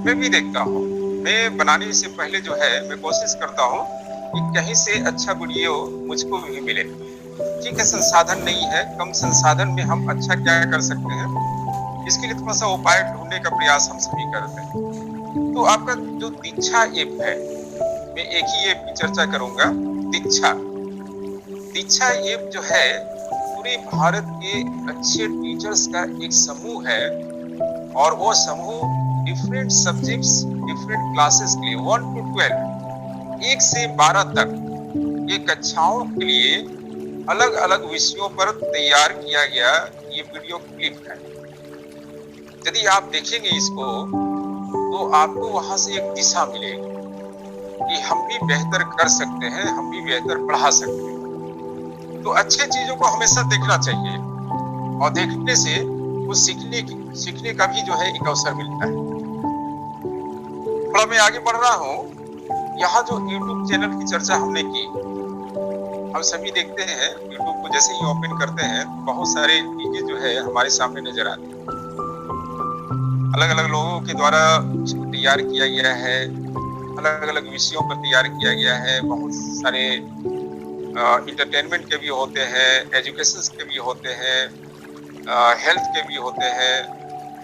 मैं भी देखता हूँ, मैं बनाने से पहले जो है मैं कोशिश करता हूँ कि कहीं से अच्छा वीडियो मुझको भी मिले। ठीक है, संसाधन नहीं है, कम संसाधन में हम अच्छा क्या कर सकते हैं, इसके लिए थोड़ा सा उपाय ढूंढने का प्रयास हम सभी करते हैं। तो आपका जो दीक्षा ऐप है, मैं एक ही ऐप की चर्चा करूंगा, दीक्षा ऐप जो है पूरे भारत के अच्छे टीचर्स का एक समूह है और वो समूह डिफरेंट सब्जेक्ट्स, डिफरेंट क्लासेस के लिए 1 to 12, 1 से 12 तक ये कक्षाओं के लिए अलग अलग विषयों पर तैयार किया गया ये वीडियो क्लिप है। यदि आप देखेंगे इसको तो आपको वहां से एक दिशा मिलेगी कि हम भी बेहतर कर सकते हैं, हम भी बेहतर पढ़ा सकते हैं। तो अच्छे चीजों को हमेशा देखना चाहिए और देखने से कुछ सीखने का भी जो है एक अवसर मिलता है। थोड़ा मैं आगे बढ़ रहा हूँ। यहाँ जो YouTube चैनल की चर्चा हमने की, हम सभी देखते हैं YouTube को जैसे ही ओपन करते हैं बहुत सारे चीजें जो है हमारे सामने नजर आती हैं। अलग अलग लोगों के द्वारा इसको तैयार किया गया है, अलग अलग विषयों पर तैयार किया गया है। बहुत सारे इंटरटेनमेंट के भी होते हैं, एजुकेशन के भी होते हैं, हेल्थ के भी होते हैं।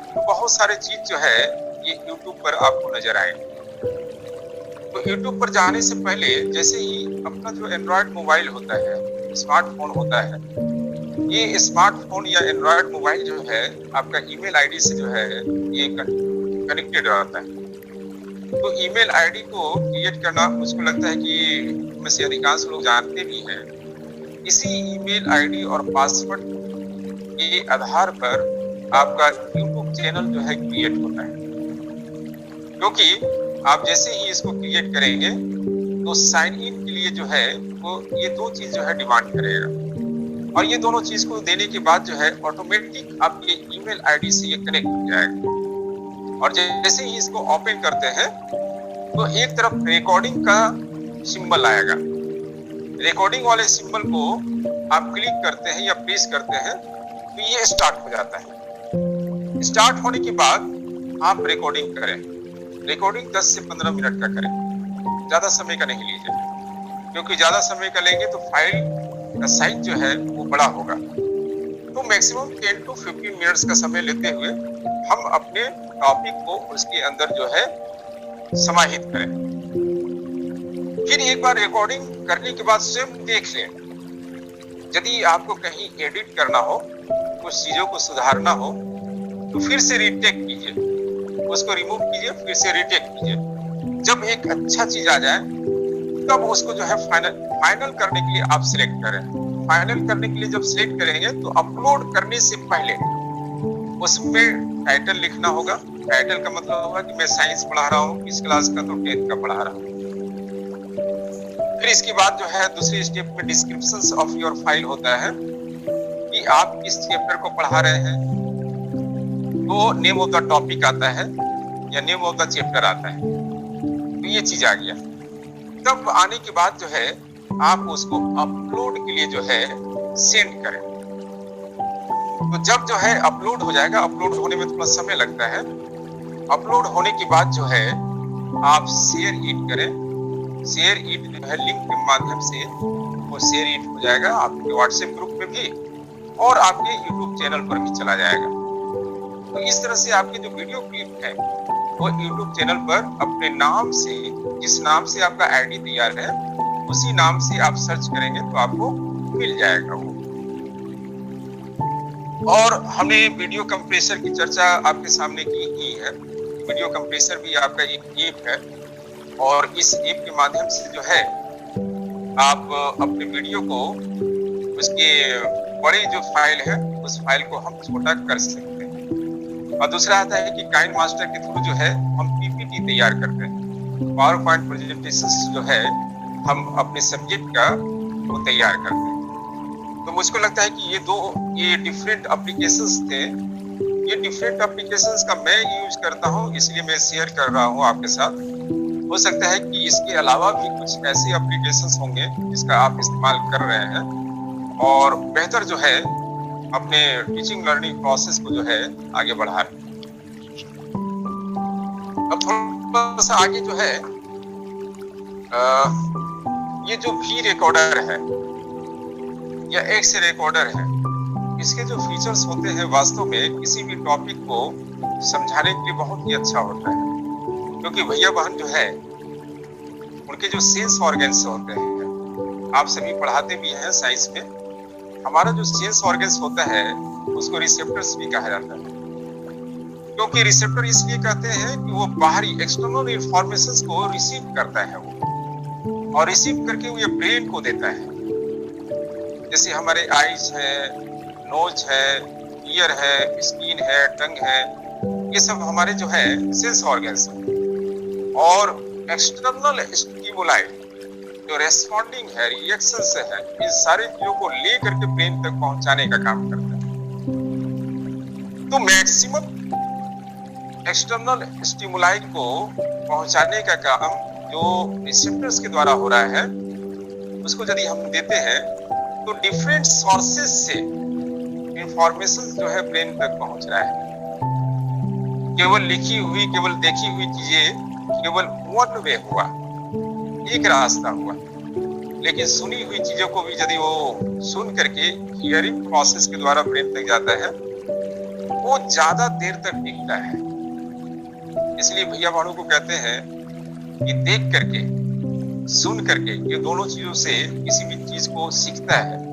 तो बहुत सारे चीज जो है ये YouTube पर आपको नजर आएंगे। तो YouTube पर जाने से पहले जैसे ही अपना जो एंड्रॉयड मोबाइल होता है, स्मार्टफोन होता है, ये स्मार्टफोन या एंड्रॉयड मोबाइल जो है आपका ईमेल आईडी से जो है ये कनेक्टेड रहता है। तो ईमेल आईडी को क्रिएट करना मुझको लगता है कि में से अधिकांश लोग जानते भी हैं। इसी ईमेल आईडी और पासवर्ड के आधार पर आपका YouTube चैनल जो है क्रिएट होता है, क्योंकि आप जैसे ही इसको क्रिएट करेंगे तो साइन इन के लिए जो है वो ये दो चीज जो है डिमांड करेगा और ये दोनों चीज को देने के बाद जो है ऑटोमेटिक आपके ईमेल आईडी से ये कनेक्ट हो जाएगा। और जैसे ही इसको ओपन करते हैं तो एक तरफ रिकॉर्डिंग का सिंबल आएगा। रिकॉर्डिंग वाले सिंबल को आप क्लिक करते हैं या प्रेस करते हैं तो ये स्टार्ट हो जाता है। स्टार्ट होने के बाद आप रिकॉर्डिंग करें। रिकॉर्डिंग 10 से 15 मिनट का करें, ज्यादा समय का नहीं लीजिए, क्योंकि ज्यादा समय का लेंगे तो फाइल का साइज जो है वो बड़ा होगा। तो मैक्सिमम 10 to 15 मिनट्स का समय लेते हुए हम अपने टॉपिक को उसके अंदर जो है समाहित करें। फिर एक बार रिकॉर्डिंग करने के बाद स्वयं देख लें। यदि आपको कहीं एडिट करना हो, कुछ चीजों को सुधारना हो तो फिर से रीटेक कीजिए, उसको रिमूव कीजिए, फिर से रीटेक कीजिए। जब एक अच्छा चीज आ जाए तब उसको जो है फाइनल करने के लिए आप सिलेक्ट करें। फाइनल करने के लिए जब सिलेक्ट करेंगे तो अपलोड करने से पहले उसमें टाइटल लिखना होगा। टाइटल का मतलब होगा कि मैं साइंस पढ़ा रहा हूँ, किस क्लास का, तो 10th का पढ़ा रहा हूँ। फिर इसके बाद जो है दूसरी स्टेप में डिस्क्रिप्शंस ऑफ योर फाइल होता है कि आप किस चैप्टर को पढ़ा रहे हैं। तो नेम ऑफ द टॉपिक आता है या नेम ऑफ द चैप्टर आता है। तो ये चीज आ गया। तब आने के बाद जो है आप उसको अपलोड के लिए जो है सेंड करें। तो जब जो है अपलोड हो जाएगा, अपलोड होने में थोड़ा समय लगता है। अपलोड होने के बाद जो है आप शेयर इट करें। शेयर इट जो है लिंक के माध्यम से वो शेयर इट हो जाएगा आपके व्हाट्सएप ग्रुप में भी और आपके यूट्यूब चैनल पर भी चला जाएगा। तो इस तरह से आपकी जो वीडियो क्लिप है वो यूट्यूब चैनल पर अपने नाम से, जिस नाम से आपका आईडी तैयार है उसी नाम से आप सर्च करेंगे तो आपको मिल जाएगा वो। और हमने वीडियो कंप्रेसर की चर्चा आपके सामने की है। वीडियो कंप्रेसर भी आपका एक ऐप है और इस ऐप के माध्यम से जो है आप अपने वीडियो को, उसके बड़े जो फाइल है उस फाइल को हम छोटा कर सकते हैं। और दूसरा आता है कि काइन मास्टर के थ्रू जो है हम पीपीटी तैयार करते हैं। पावर पॉइंट प्रेजेंटेशन जो है हम अपने सब्जेक्ट का वो तैयार करते हैं। तो मुझको लगता है कि ये डिफरेंट एप्लीकेशंस थे। ये डिफरेंट एप्लीकेशंस का मैं यूज करता हूँ, इसलिए मैं शेयर कर रहा हूँ आपके साथ। हो सकता है कि इसके अलावा भी कुछ ऐसे एप्लीकेशंस होंगे जिसका आप इस्तेमाल कर रहे हैं और बेहतर जो है अपने टीचिंग लर्निंग प्रोसेस को जो है आगे बढ़ा रहे हैं। अब थोड़ा सा आगे जो है ये जो वी रिकॉर्डर है या एक्स रिकॉर्डर है, इसके जो फीचर्स होते हैं वास्तव में किसी भी टॉपिक को समझाने के लिए बहुत ही अच्छा होता है। क्योंकि भैया बहन जो है उनके जो सेंस ऑर्गन्स होते हैं, आप सभी पढ़ाते भी हैं साइंस में, हमारा जो सेंस ऑर्गन्स होता है उसको रिसेप्टर्स भी कहा जाता है, क्योंकि रिसेप्टर इसलिए कहते हैं कि वो बाहरी एक्सटर्नल इंफॉर्मेशंस को रिसीव करता है वो, और रिसीव करके वो ये ब्रेन को देता है। जैसे हमारे आईज है, नोज है, ईयर है, स्किन है, टंग है, ये सब हमारे जो है सेंस ऑर्गन्स है। और एक्सटर्नल स्टिमुलाई जो रेस्पॉन्डिंग है, रिएक्शन से है, इन सारी चीजों को ले करके ब्रेन तक पहुंचाने का काम करता है। तो मैक्सिमम एक्सटर्नल स्टिमुलाई को पहुंचाने का काम जो रिसेप्टर्स के द्वारा हो रहा है, उसको यदि हम देते हैं तो डिफरेंट सोर्सेस से इंफॉर्मेशन जो है ब्रेन तक पहुंच रहा है। केवल लिखी हुई, केवल देखी हुई चीजें केवल वन वे हुआ, एक रास्ता हुआ, लेकिन सुनी हुई चीजों को भी यदि वो सुन करके हियरिंग प्रोसेस के द्वारा ब्रेन तक जाता है, वो ज्यादा देर तक टिकता है। इसलिए भैया भानु को कहते हैं कि देख करके, सुन करके, ये दोनों चीजों से किसी भी चीज को सीखता है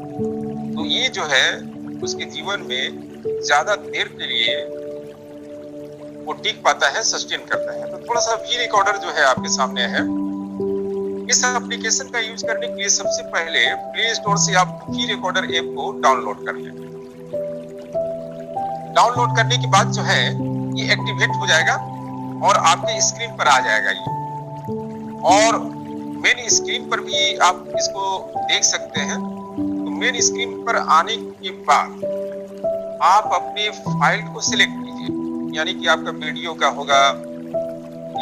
तो ये जो है उसके जीवन में ज्यादा देर के लिए वो टिक पाता है, सस्टेन करता है। तो थोड़ा सा वी रिकॉर्डर जो है आपके सामने है। इस एप्लीकेशन का यूज करने के लिए सबसे पहले प्ले स्टोर से आप वी रिकॉर्डर ऐप को डाउनलोड कर लें। डाउनलोड करने के बाद जो है ये एक्टिवेट हो जाएगा और आपके स्क्रीन पर आ जाएगा ये, और मेन स्क्रीन पर भी आप इसको देख सकते हैं। तो मेन स्क्रीन पर आने के बाद आप अपने फाइल को सिलेक्ट कीजिए, यानी कि आपका वीडियो का होगा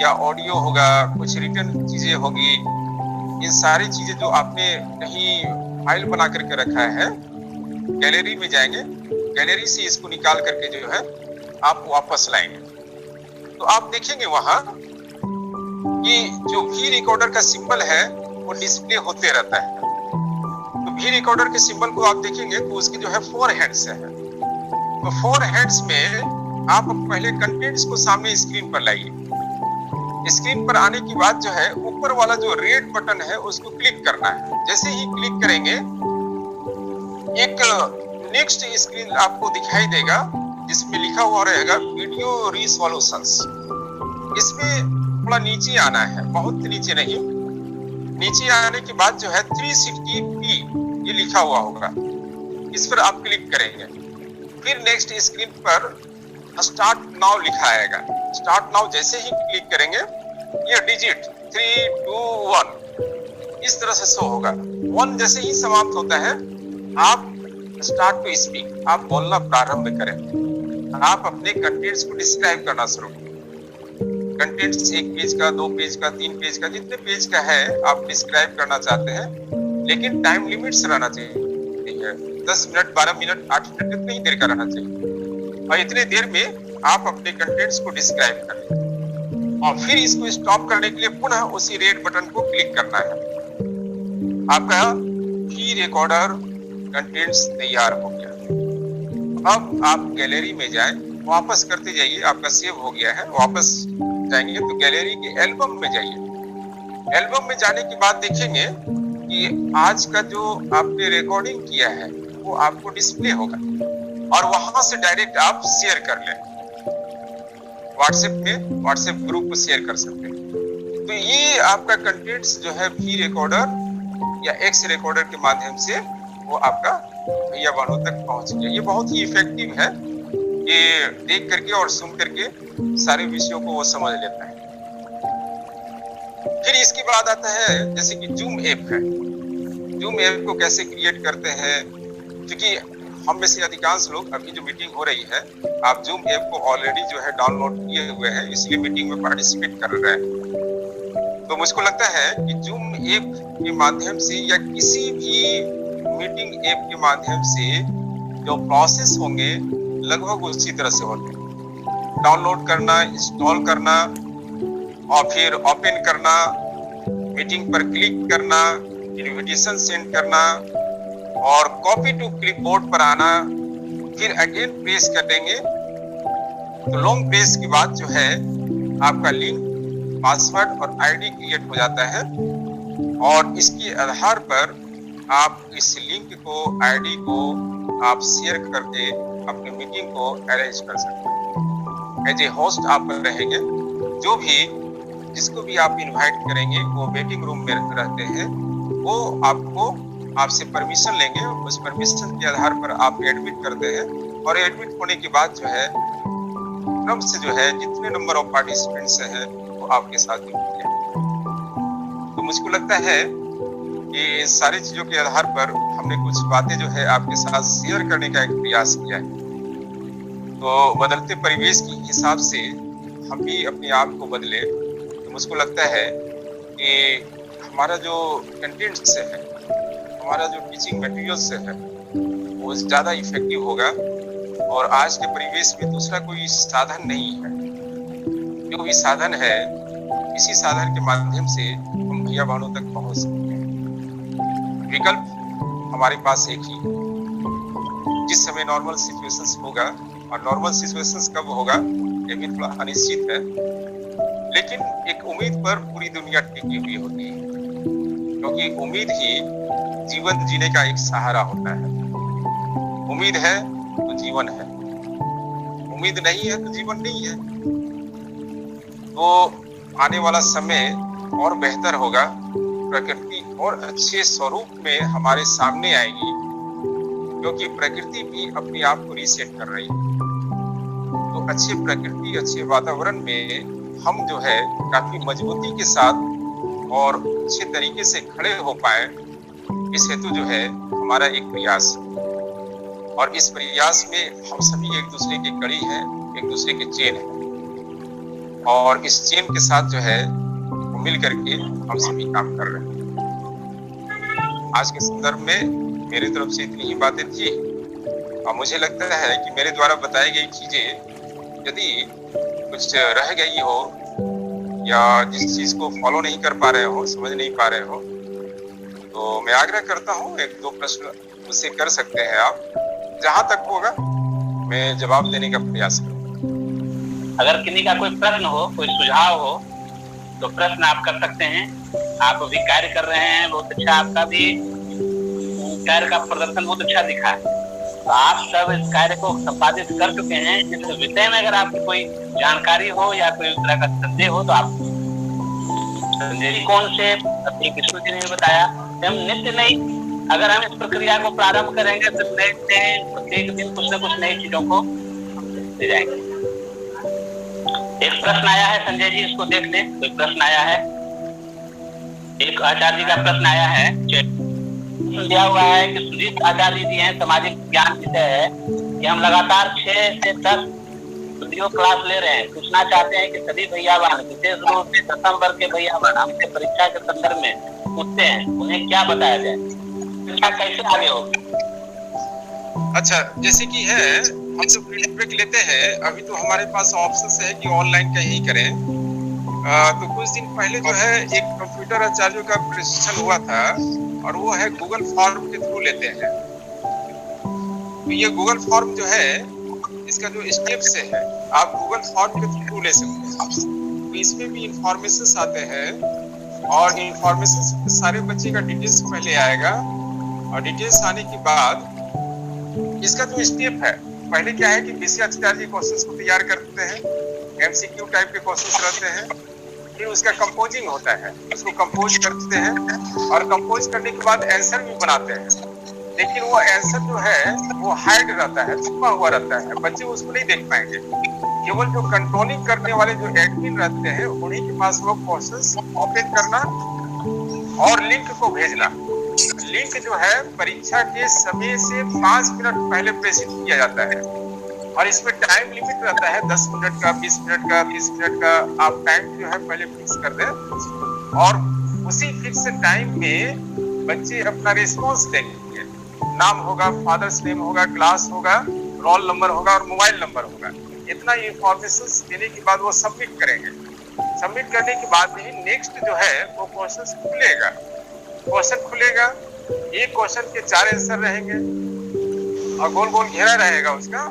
या ऑडियो होगा, कुछ रिटर्न चीजें होगी, इन सारी चीजें जो आपने कहीं फाइल बना करके रखा है, गैलरी में जाएंगे, गैलरी से इसको निकाल करके जो है आप वापस लाएंगे। तो आप देखेंगे वहां कि जो वी रिकॉर्डर का सिंबल है वो डिस्प्ले होते रहता है। तो वी रिकॉर्डर के सिंबल को आप देखेंगे तो उसके जो है 4 हैंड्स है। तो 4 हैंड्स में आप पहले कंटेंट्स को सामने स्क्रीन पर लाइए। स्क्रीन पर आने के बाद जो है ऊपर वाला जो रेड बटन है उसको क्लिक करना है। जैसे ही क्लिक करेंगे एक नेक्स्ट स्क्रीन आपको दिखाई देगा जिसमें लिखा हुआ रहेगा वीडियो रिसोल्यूशंस। इसमें थोड़ा नीचे आना है, बहुत नीचे नहीं। नीचे आने के बाद जो है 360p ये लिखा हुआ होगा, इस पर आप क्लिक करेंगे। फिर नेक्स्ट स्क्रीन पर स्टार्ट नाउ लिखा आएगा। स्टार्ट नाउ जैसे ही क्लिक करेंगे ये डिजिट 3, 2, 1 इस तरह से शो होगा। 1 जैसे ही समाप्त होता है आप स्टार्ट टू स्पीक, आप बोलना प्रारंभ करें। आप अपने कंटेंट्स को डिस्क्राइब करना शुरू करें। कंटेंट्स 1 पेज का, 2 पेज का, 3 पेज का, जितने पेज का है आप डिस्क्राइब करना चाहते हैं, लेकिन टाइम लिमिट्स रहना चाहिए। 10 मिनट, 12 मिनट, 8 मिनट, इतनी ही देर का रहना चाहिए। और इतने देर में आप अपने कंटेंट्स को डिस्क्राइब करें और फिर इसको स्टॉप करने के लिए पुनः उसी रेड बटन को क्लिक करना है। आपका वी रिकॉर्डर कंटेंट्स तैयार हो गया। अब आप गैलरी में जाएं, वापस करते जाइए, आपका सेव हो गया है। वापस जाएंगे तो गैलरी के एल्बम में जाइए। एल्बम में जाने के बाद देखेंगे कि आज का जो आपने रिकॉर्डिंग किया है वो आपको डिस्प्ले होगा और वहां से डायरेक्ट आप शेयर कर लें। व्हाट्सएप में, व्हाट्सएप ग्रुप को शेयर कर सकते हैं। तो ये आपका कंटेंट्स जो है वी रिकॉर्डर या एक्स रिकॉर्डर के माध्यम से वो आपका भैया भानु तक पहुंच गया। ये बहुत ही इफेक्टिव है, ये देख करके और सुन करके सारे विषयों को वो समझ लेता है। फिर इसके बाद आता है जैसे कि जूम ऐप है। जूम ऐप को कैसे क्रिएट करते हैं, क्योंकि हम में से अधिकांश लोग अभी जो मीटिंग हो रही है आप जूम ऐप को ऑलरेडी जो है डाउनलोड किए हुए हैं, इसलिए मीटिंग में पार्टिसिपेट कर रहे हैं। तो मुझको लगता है कि जूम ऐप के माध्यम से या किसी भी मीटिंग ऐप के माध्यम से जो प्रोसेस होंगे लगभग उसी तरह से होंगे। डाउनलोड करना, इंस्टॉल करना और फिर ओपन करना, मीटिंग पर क्लिक करना, इनविटेशन सेंड करना और कॉपी टू क्लिपबोर्ड पर आना, फिर अगेन प्रेस कर देंगे तो लॉन्ग प्रेस के बाद जो है आपका लिंक, पासवर्ड और आईडी क्रिएट हो जाता है और इसके आधार पर आप इस लिंक को, आईडी को आप शेयर करके अपनी मीटिंग को अरेंज कर सकते हैं। एज ए होस्ट आप रहेंगे, जो भी जिसको भी आप इनवाइट करेंगे वो वेटिंग रूम में रहते हैं, वो आपसे परमिशन लेंगे। उस परमिशन के आधार पर आप एडमिट करते हैं और एडमिट होने के बाद जो है क्रम से जो है जितने नंबर ऑफ पार्टिसिपेंट्स हैं वो आपके साथ जुड़ेंगे। तो मुझको लगता है कि सारी चीजों के आधार पर हमने कुछ बातें जो है आपके साथ शेयर करने का एक प्रयास किया है। तो बदलते परिवेश के हिसाब से हम भी अपने आप को बदले, तो मुझको लगता है कि हमारा जो कंटेंट से है, हमारा जो टीचिंग मटेरियल से है, वो ज़्यादा इफेक्टिव होगा। और आज के परिवेश में दूसरा कोई साधन नहीं है। जो भी साधन है, इसी साधन के माध्यम से हम भैया बहनों तक पहुंच सकते हैं। विकल्प हमारे पास एक ही, जिस समय नॉर्मल सिचुएशंस होगा, और नॉर्मल सिचुएशंस कब होगा ये भी थोड़ा अनिश्चित है, लेकिन एक उम्मीद पर पूरी दुनिया टिकी हुई होती है, क्योंकि उम्मीद ही जीवन जीने का एक सहारा होता है। उम्मीद है तो जीवन है, उम्मीद नहीं है तो जीवन नहीं है। तो आने वाला समय और बेहतर होगा, प्रकृति और अच्छे स्वरूप में हमारे सामने आएगी, क्योंकि प्रकृति भी अपने आप को रीसेट कर रही है। तो अच्छे प्रकृति, अच्छे वातावरण में हम जो है काफी मजबूती के साथ और अच्छे तरीके से खड़े हो पाए, इस हेतु जो है हमारा एक प्रयास है। और इस प्रयास में हम सभी एक दूसरे की कड़ी हैं, एक दूसरे के चेन हैं, और इस चेन के साथ जो है मिल करके हम सभी काम कर रहे हैं। आज के संदर्भ में मेरी तरफ से इतनी ही बातें थी, और मुझे लगता है कि मेरे द्वारा बताई गई चीजें यदि कुछ रह गई हो या जिस चीज को फॉलो नहीं कर पा रहे हो, समझ नहीं पा रहे हो, तो मैं आग्रह करता हूँ एक दो प्रश्न मुझसे कर सकते हैं आप। जहां तक होगा मैं जवाब देने का प्रयास करूंगा। अगर किसी का कोई प्रश्न हो, कोई सुझाव हो, तो प्रश्न आप कर सकते हैं। आप अभी कार्य कर रहे हैं, बहुत अच्छा, आपका भी कार्य का प्रदर्शन बहुत अच्छा दिखा है। तो आप सब इस कार्य को संपादित कर चुके हैं। इस विषय में अगर आपकी कोई जानकारी हो या कोई तरह का संदेह हो तो आप कौन से कृष्ण जी ने बताया, हम नित्य नहीं, अगर हम इस प्रक्रिया को प्रारंभ करेंगे तो प्रत्येक दिन कुछ न कुछ नई चीजों को दे जाएंगे। एक प्रश्न आया है संजय जी, इसको देख ले। कोई प्रश्न आया है, एक आचार्य जी का प्रश्न आया है, दिया हुआ है कि सुजीत आचार्य जी हैं, सामाजिक ज्ञान विषय है कि हम लगातार 6 से 10 वीडियो क्लास ले रहे हैं। पूछना चाहते हैं कि सभी भैयावान, विशेष रूप से 10वीं वर्ग के भैयावान हमसे परीक्षा के संदर्भ में पूछते हैं, उन्हें क्या बताया जाए, परीक्षा कैसे आगे होगी? अच्छा, जैसे कि है हम सब फीडबैक लेते हैं। अभी तो हमारे पास ऑप्शन है कि ऑनलाइन कहीं करें। तो कुछ दिन पहले जो है एक कंप्यूटर आचार्यों का प्रशिक्षण हुआ था, और वो है गूगल फॉर्म के थ्रू लेते हैं। तो ये गूगल फॉर्म जो है, इसका जो स्टेप्स है, आप गूगल फॉर्म के थ्रू ले सकते हैं। तो इसमें भी इंफॉर्मेशन आते हैं, और इंफॉर्मेशन सारे बच्चे का डिटेल्स पहले आएगा, और डिटेल्स आने के बाद इसका जो स्टेप है, पहले क्या है कि विषय आचार्य क्वेश्चंस को तैयार करते हैं, एमसीक्यू टाइप के क्वेश्चंस रहते हैं, फिर उसका कंपोजिंग होता है, उसको कंपोज करते हैं, और कंपोज करने के बाद आंसर भी बनाते हैं। लेकिन वो आंसर जो है वो हाइड रहता है, छुपा हुआ रहता है, बच्चे उसको नहीं देख पाएंगे। केवल जो कंट्रोलिंग करने वाले जो एडमिन रहते हैं, उन्हीं के पास वो क्वेश्चंस ओपन करना और लिंक को भेजना। लिंक जो है परीक्षा के समय से 5 मिनट पहले प्रेषित किया जाता है, और इसमें टाइम लिमिट रहता है 10 मिनट का, 20 मिनट का, 30 मिनट का। आप टाइम जो है पहले फिक्स कर दें, और उसी फिक्स टाइम में बच्चे अपना रिस्पॉन्स देंगे। नाम होगा, फादर्स नेम होगा, क्लास होगा, रोल नंबर होगा और मोबाइल नंबर होगा। इतना इंफॉर्मेशन देने के बाद वो सबमिट करेंगे। सबमिट करने के बाद ही नेक्स्ट जो है वो क्वेश्चन खुलेगा। क्वेश्चन खुलेगा, एक क्वेश्चन के 4 आंसर रहेंगे, और गोल गोल घेरा रहेगा उसका।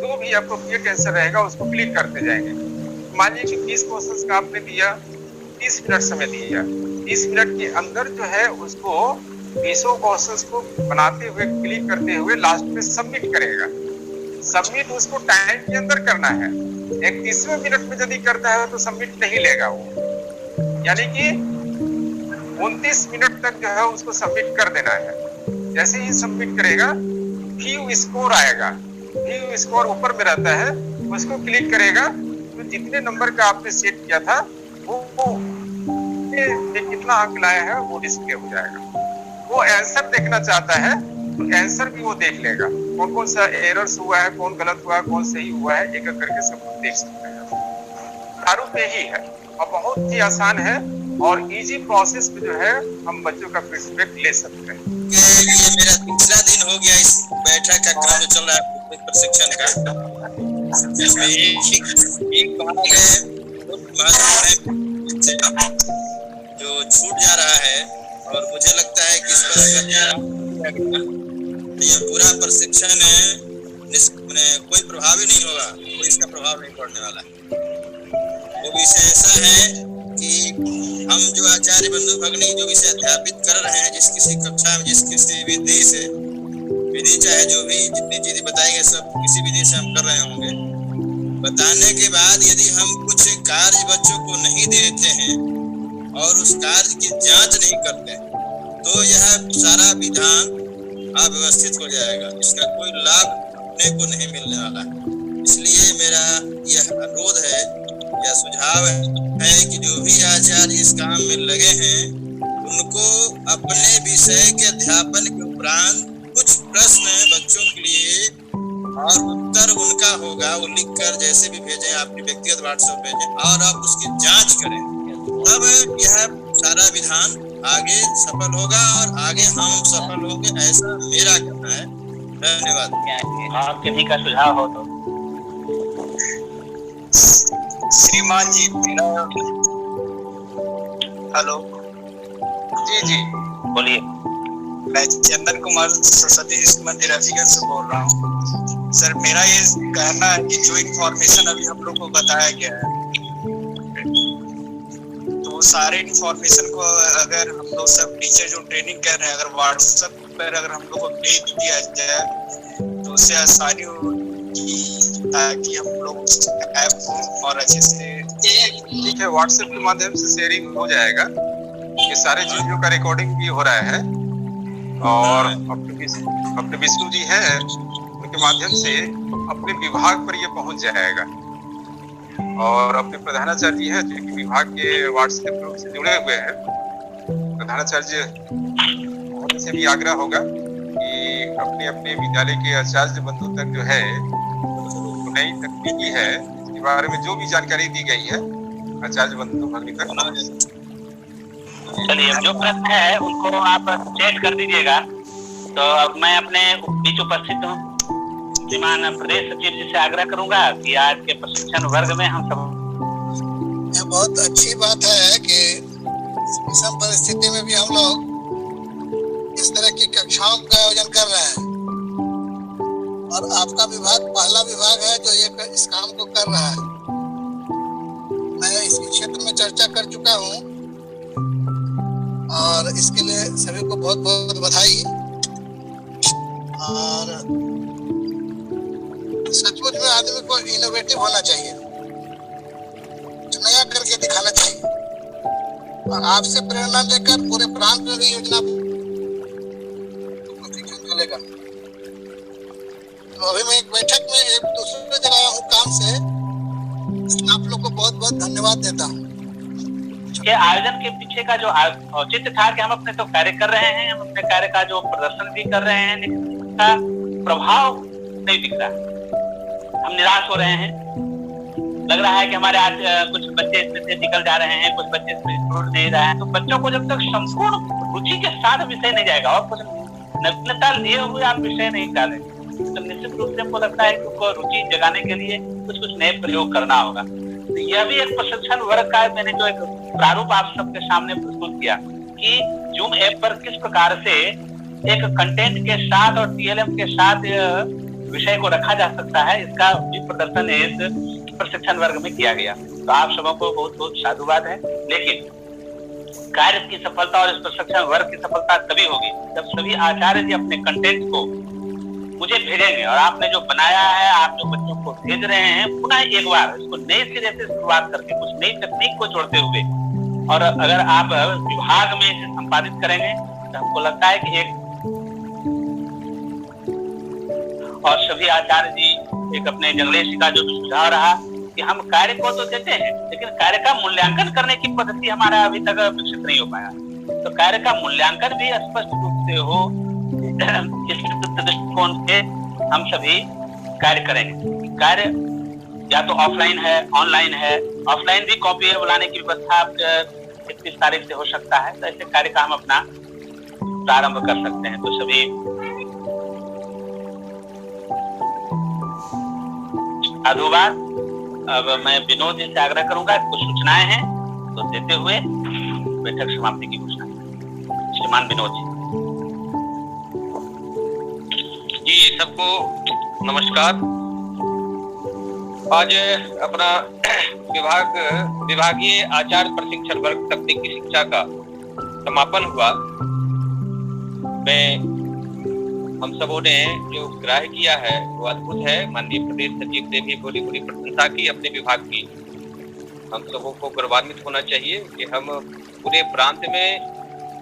जो भी अप्रोप्रिएट आंसर रहेगा उसको क्लिक करते जाएंगे। मानिए कि 20 क्वेश्चंस का आपने दिया, 30 मिनट समय दिया, 30 मिनट के अंदर जो है उसको 20 क्वेश्चंस को बनाते हुए क्लिक करते हुए लास्ट में सबमिट करेगा। सबमिट उसको टाइम के अंदर करना है। 31वें मिनट में यदि करता है तो सबमिट नहीं लेगा वो, यानी कि 29 मिनट तक जो है उसको सबमिट कर देना है। जैसे ही सबमिट करेगा व्यू स्कोर आएगा, व्यू स्कोर ऊपर में रहता है, उसको क्लिक करेगा तो जितने नंबर का आपने सेट किया था वो कितना अंक लाया है वो डिस्प्ले हो जाएगा। वो आंसर देखना चाहता है तो आंसर भी वो देख लेगा, कौन कौन सा एरर्स हुआ है, कौन गलत हुआ है, कौन सही हुआ है, एक एक करके सब कुछ देख सकते हैं। चारों पे ही है और बहुत ही आसान है और इजी प्रोसेस में जो है हम बच्चों का फीडबैक ले सकते हैं। ये मेरा तीसरा दिन हो गया इस बैठक का क्रम चल रहा है प्रशिक्षण का, जिसमें एक भाग है जो छूट जा रहा है और मुझे लगता है कि इस पर अगर ये पूरा प्रशिक्षण कोई प्रभावी नहीं होगा, कोई इसका प्रभाव नहीं पड़ने वाला है। वो विषय ऐसा है कि हम जो आचार्य बंधु भगनी जो विषय अध्यापित कर रहे हैं, जिस किसी कक्षा में जिस किसी विधि से, विधि चाहे जो भी जितनी चीजें बताई गई सब किसी विधि से हम कर रहे होंगे, बताने के बाद यदि हम कुछ कार्य बच्चों को नहीं देते हैं और उस कार्य की जांच नहीं करते तो यह सारा विधान अव्यवस्थित हो जाएगा, इसका कोई लाभ अपने को नहीं मिलने वाला है। इसलिए मेरा यह अनुरोध है या सुझाव है कि जो भी आचार्य इस काम में लगे हैं उनको अपने विषय के अध्यापन के उपरांत कुछ प्रश्न बच्चों के लिए और उत्तर उनका होगा वो लिख कर जैसे भी भेजें, आपके व्यक्तिगत व्हाट्सएप भेजें और आप उसकी जांच करें, तब यह सारा विधान आगे सफल होगा और आगे हम सफल होंगे, ऐसा मेरा कहना है। धन्यवाद। आप किसी का सुझाव हो तो। श्रीमान जी मेरा, हेलो जी जी बोलिए। मैं चंदन कुमार सरस्वती मंदिर रफीगंज से बोल रहा हूँ। सर मेरा ये कहना है कि जो इन्फॉर्मेशन अभी हम लोग को बताया गया है तो सारे इन्फॉर्मेशन को अगर हम लोग सब टीचर जो ट्रेनिंग कर रहे हैं अगर व्हाट्सएप पर अगर हम लोग को भेज दिया जाए तो उससे आसानी होगी ताकि हम लोग ऐप को और अच्छे से। ठीक है, व्हाट्सएप के माध्यम से शेयरिंग हो जाएगा। ये सारे चीजों का रिकॉर्डिंग भी हो रहा है और अपने विष्णु जी हैं उनके माध्यम से अपने विभाग पर ये पहुंच जाएगा और अपने प्रधानाचार्य जी हैं जो कि विभाग के व्हाट्सएप ग्रुप से जुड़े हुए हैं, प्रधानाचार्य से भी आग्रह होगा कि अपने अपने विद्यालय के आचार्य बंधु तक जो है नई तकनीकी है इसके बारे में जो भी जानकारी दी गई है आचार्य बंधु भगनी तक। चलिए, जो प्रश्न है उनको आप चेक कर दीजिएगा। तो अब मैं अपने बीच उपस्थित हूँ श्रीमान प्रदेश सचिव जी से आग्रह करूंगा कि आज के प्रशिक्षण वर्ग में हम सब। यह बहुत अच्छी बात है कि विषम परिस्थिति में भी हम लोग इस तरह की कक्षाओं का आयोजन कर रहे हैं और आपका विभाग पहला विभाग है जो ये इस काम को कर रहा है। मैं इस क्षेत्र में चर्चा कर चुका हूँ और इसके लिए सभी को बहुत बहुत बधाई। और सचमुच में आदमी को इनोवेटिव होना चाहिए, कुछ नया करके दिखाना चाहिए और आपसे प्रेरणा लेकर पूरे प्रांत में भी योजना चलेगा। तो अभी मैं एक बैठक में एक दूसरे जगह हूँ काम से, आप लोग को बहुत बहुत धन्यवाद देता हूँ। के आयोजन के पीछे का जो औचित्य था कि हम अपने तो कार्य कर रहे हैं, हम अपने कार्य का जो प्रदर्शन भी कर रहे हैं, लेकिन उसका प्रभाव नहीं दिख रहा। हम निराश हो रहे हैं, लग रहा है कि हमारे आज कुछ बच्चे इसमें से निकल जा रहे हैं, कुछ बच्चे इसमें जुड़ नहीं रहे हैं। तो बच्चों को जब तक संपूर्ण रुचि के साथ विषय नहीं जाएगा और कुछ नवीनता लिए हुए आप विषय नहीं डालें तो निश्चित रूप से हमको लगता है कि उनको रुचि जगाने के लिए कुछ कुछ नए प्रयोग करना होगा। तो यह भी एक प्रशिक्षण वर्ग का मैंने जो एक प्रारूप आप सबके सामने प्रस्तुत किया कि जूम ऐप पर किस प्रकार से एक कंटेंट के साथ और टीएलएम के साथ विषय को रखा जा सकता है, इसका भी प्रदर्शन इस प्रशिक्षण वर्ग में किया गया। तो आप सबों को बहुत बहुत साधुवाद है। लेकिन कार्य की सफलता और इस प्रशिक्षण वर्ग की सफलता तभी होगी जब सभी आचार्य जी अपने कंटेंट को मुझे भेजेंगे। और आपने जो बनाया है, आप जो बच्चों को भेज रहे हैं, पुनः एक बार इसको नए सिरे से शुरुआत करके कुछ नई तकनीक को जोड़ते हुए, और अगर आप विभाग में इसे संपादित करेंगे तो हमको लगता है कि एक और सभी आचार्य जी एक अपने जंगलेश का जो सुझाव रहा कि हम कार्य को तो देते हैं लेकिन कार्य का मूल्यांकन करने की पद्धति हमारा अभी तक विकसित नहीं हो पाया। तो कार्य का मूल्यांकन भी स्पष्ट रूप से हो, इस दृष्टिकोण से हम सभी कार्य करेंगे। कार्य या तो ऑफलाइन है, ऑनलाइन है, ऑफलाइन भी कॉपी बुलाने की व्यवस्था 31 तारीख से हो सकता है। तो ऐसे कार्य का हम अपना प्रारंभ कर सकते हैं। तो सभी साधुवाद। अब मैं विनोद जी से आग्रह करूंगा, कुछ सूचनाएं हैं तो देते हुए बैठक समाप्ति की घोषणा। श्रीमान विनोद जी सबको नमस्कार। आज अपना विभागीय आचार्य प्रशिक्षण वर्ग तकनीकी शिक्षा का समापन हुआ। मैं हम सबों ने जो ग्राह्य किया है वो अद्भुत है। माननीय प्रदेश सचिव ने भी बड़ी बड़ी प्रशंसा की अपने विभाग की। हम सबों को गौरवान्वित होना चाहिए कि हम पूरे प्रांत में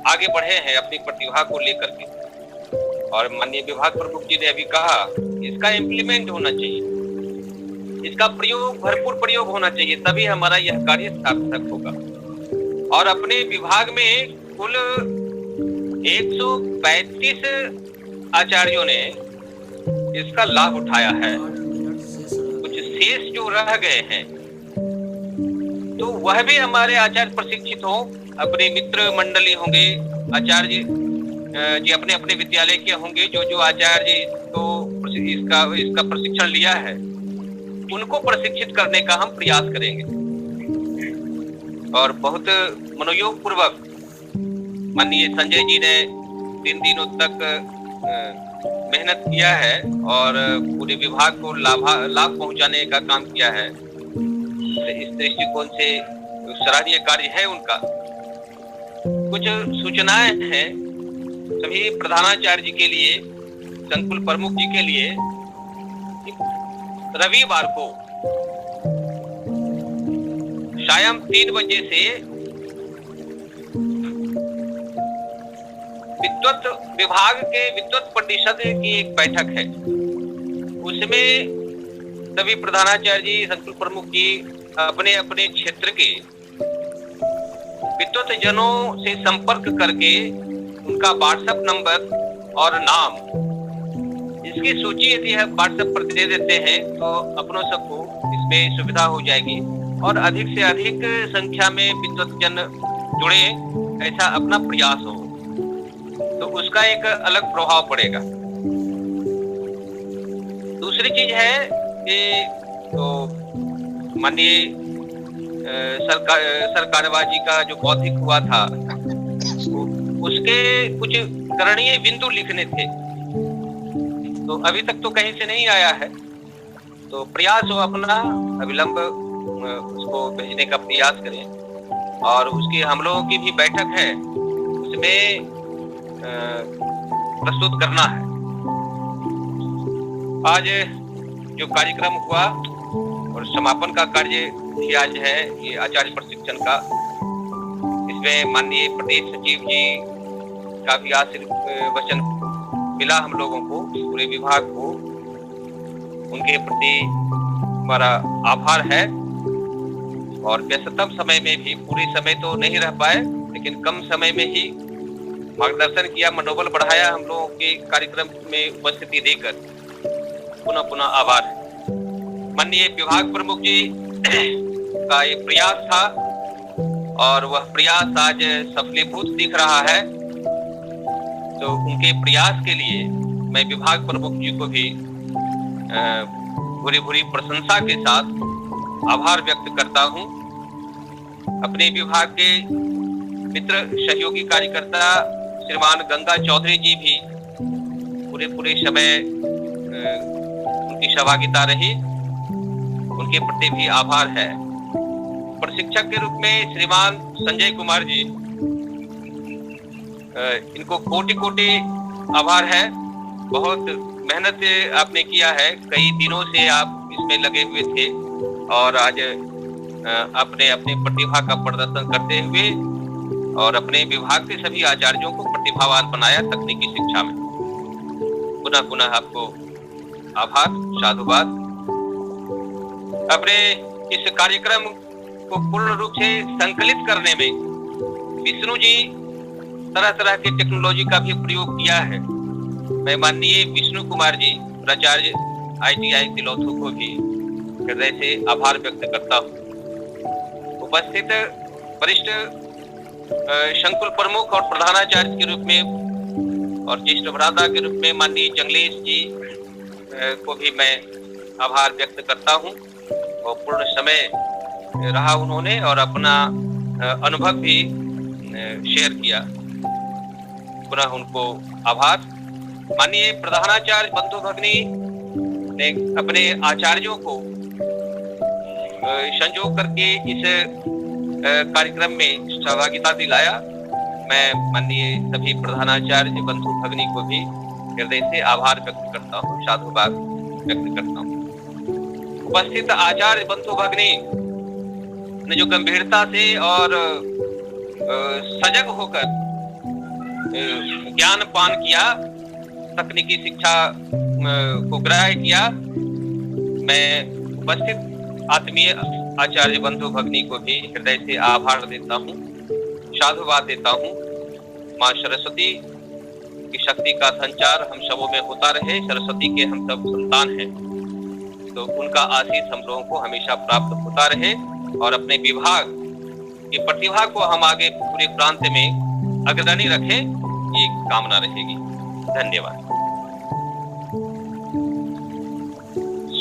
आगे बढ़े हैं अपनी प्रतिभा को लेकर के। और माननीय विभाग प्रमुख जी ने अभी कहा इसका इम्प्लीमेंट होना चाहिए, इसका प्रयोग, भरपूर प्रयोग होना चाहिए, तभी हमारा यह कार्य सार्थक होगा। और अपने विभाग में कुल 135 आचार्यों ने इसका लाभ उठाया है। कुछ शेष जो रह गए हैं तो वह भी हमारे आचार्य प्रशिक्षित हो, अपने मित्र मंडली होंगे, आचार्य जी अपने अपने विद्यालय के होंगे, जो आचार्य तो इसका प्रशिक्षण लिया है उनको प्रशिक्षित करने का हम प्रयास करेंगे। और बहुत मनोयोग पूर्वक माननीय संजय जी ने 3 दिनों तक मेहनत किया है और पूरे विभाग को लाभ पहुंचाने का काम किया है। इस दृष्टिकोण से सराहनीय कार्य है उनका। कुछ सूचनाएं हैं सभी प्रधानाचार्य जी के लिए, संकुल प्रमुख जी के लिए। रविवार को शाम 3 बजे से विद्वत विभाग के विद्वत परिषद की एक बैठक है। उसमें सभी प्रधानाचार्य जी, संकुल प्रमुख जी अपने अपने क्षेत्र के विद्वत जनों से संपर्क करके उनका व्हाट्सएप नंबर और नाम, इसकी सूची यदि है व्हाट्सएप पर दे देते हैं तो अपनों सबको इसमें सुविधा हो जाएगी और अधिक से अधिक संख्या में विद्वत जन जुड़े, ऐसा अपना प्रयास हो तो उसका एक अलग प्रभाव पड़ेगा। दूसरी चीज है कि तो माननीय सरकारबाजी का जो बौद्धिक हुआ था उसके कुछ करणीय बिंदु लिखने थे, तो अभी तक तो कहीं से नहीं आया है। तो प्रयास हो अपना अविलंब उसको भेजने का प्रयास करें। और उसकी हम लोगों की भी बैठक है, उसमें प्रस्तुत करना है। आज जो कार्यक्रम हुआ और समापन का कार्य आज है ये आचार्य प्रशिक्षण का, इसमें माननीय प्रदेश सचिव जी का भी आशीर्वचन मिला हम लोगों को, पूरे विभाग को। उनके प्रति हमारा आभार है। और व्यस्ततम समय में भी, पूरे समय तो नहीं रह पाए लेकिन कम समय में ही मार्गदर्शन किया, मनोबल बढ़ाया हम लोगों के कार्यक्रम में उपस्थिति देकर। पुनः पुनः आभार है। माननीय विभाग प्रमुख जी का ये प्रयास था और वह प्रयास आज सफलीभूत दिख रहा है। तो उनके प्रयास के लिए मैं विभाग प्रमुख जी को भी भूरी भूरी प्रशंसा के साथ आभार व्यक्त करता हूं। अपने विभाग के मित्र सहयोगी कार्यकर्ता श्रीमान गंगा चौधरी जी भी पूरे समय उनकी सहभागिता रही, उनके प्रति भी आभार है। प्रशिक्षक के रूप में श्रीमान संजय कुमार जी इनको कोटि कोटि आभार है। बहुत मेहनत आपने किया है, कई दिनों से आप इसमें लगे हुए थे और आज अपने अपने प्रतिभा का प्रदर्शन करते हुए और अपने विभाग के सभी आचार्यों को प्रतिभावान बनाया तकनीकी शिक्षा में। पुनः पुनः आपको आभार, साधुवाद। अपने इस कार्यक्रम को पूर्ण रूप से संकलित करने में विष्णु जी तरह तरह के टेक्नोलॉजी का भी प्रयोग किया है। मैं माननीय विष्णु कुमार जी, प्राचार्य ITI तिलौथू को भी हृदय से आभार व्यक्त करता हूँ। उपस्थित वरिष्ठ संकुल प्रमुख और प्रधानाचार्य के रूप में और ज्येष्ठ भ्राता के रूप में माननीय जंगलेश जी को भी मैं आभार व्यक्त करता हूँ। और पूर्ण समय रहा उन्होंने और अपना अनुभव भी शेयर किया, पुनः उनको आभार। माननीय प्रधानाचार्य बंधु भगनी ने अपने आचार्यों को संजोग करके इस कार्यक्रम में सहभागिता दिलाया। मैं माननीय सभी प्रधानाचार्य बंधु भगनी को भी हृदय से आभार व्यक्त करता हूँ, साधुवाद व्यक्त करता हूँ। उपस्थित आचार्य बंधु भगनी ने जो गंभीरता से और सजग होकर ज्ञान पान किया, तकनीकी शिक्षा को ग्रहण किया, मैं उपस्थित आत्मीय आचार्य बंधु भगनी को भी हृदय से आभार देता हूँ, साधुवाद देता हूँ। माँ सरस्वती की शक्ति का संचार हम सबों में होता रहे। सरस्वती के हम सब संतान हैं, तो उनका आशीष हम लोगों को हमेशा प्राप्त होता रहे और अपने विभाग की प्रतिभा को हम आगे पूरे प्रांत में अग्रणी रखें, ये कामना रहेगी। धन्यवाद।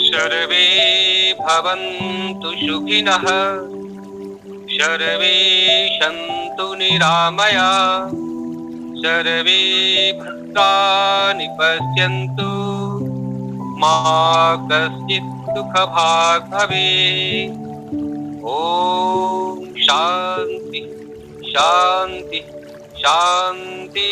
सर्वे भवन्तु सुखिनः, सर्वे सन्तु निरामया, सर्वे भद्राणि पश्यन्तु, मा कश्चित् दुःखभाग् भवेत्। ओम शांति शांति शांति।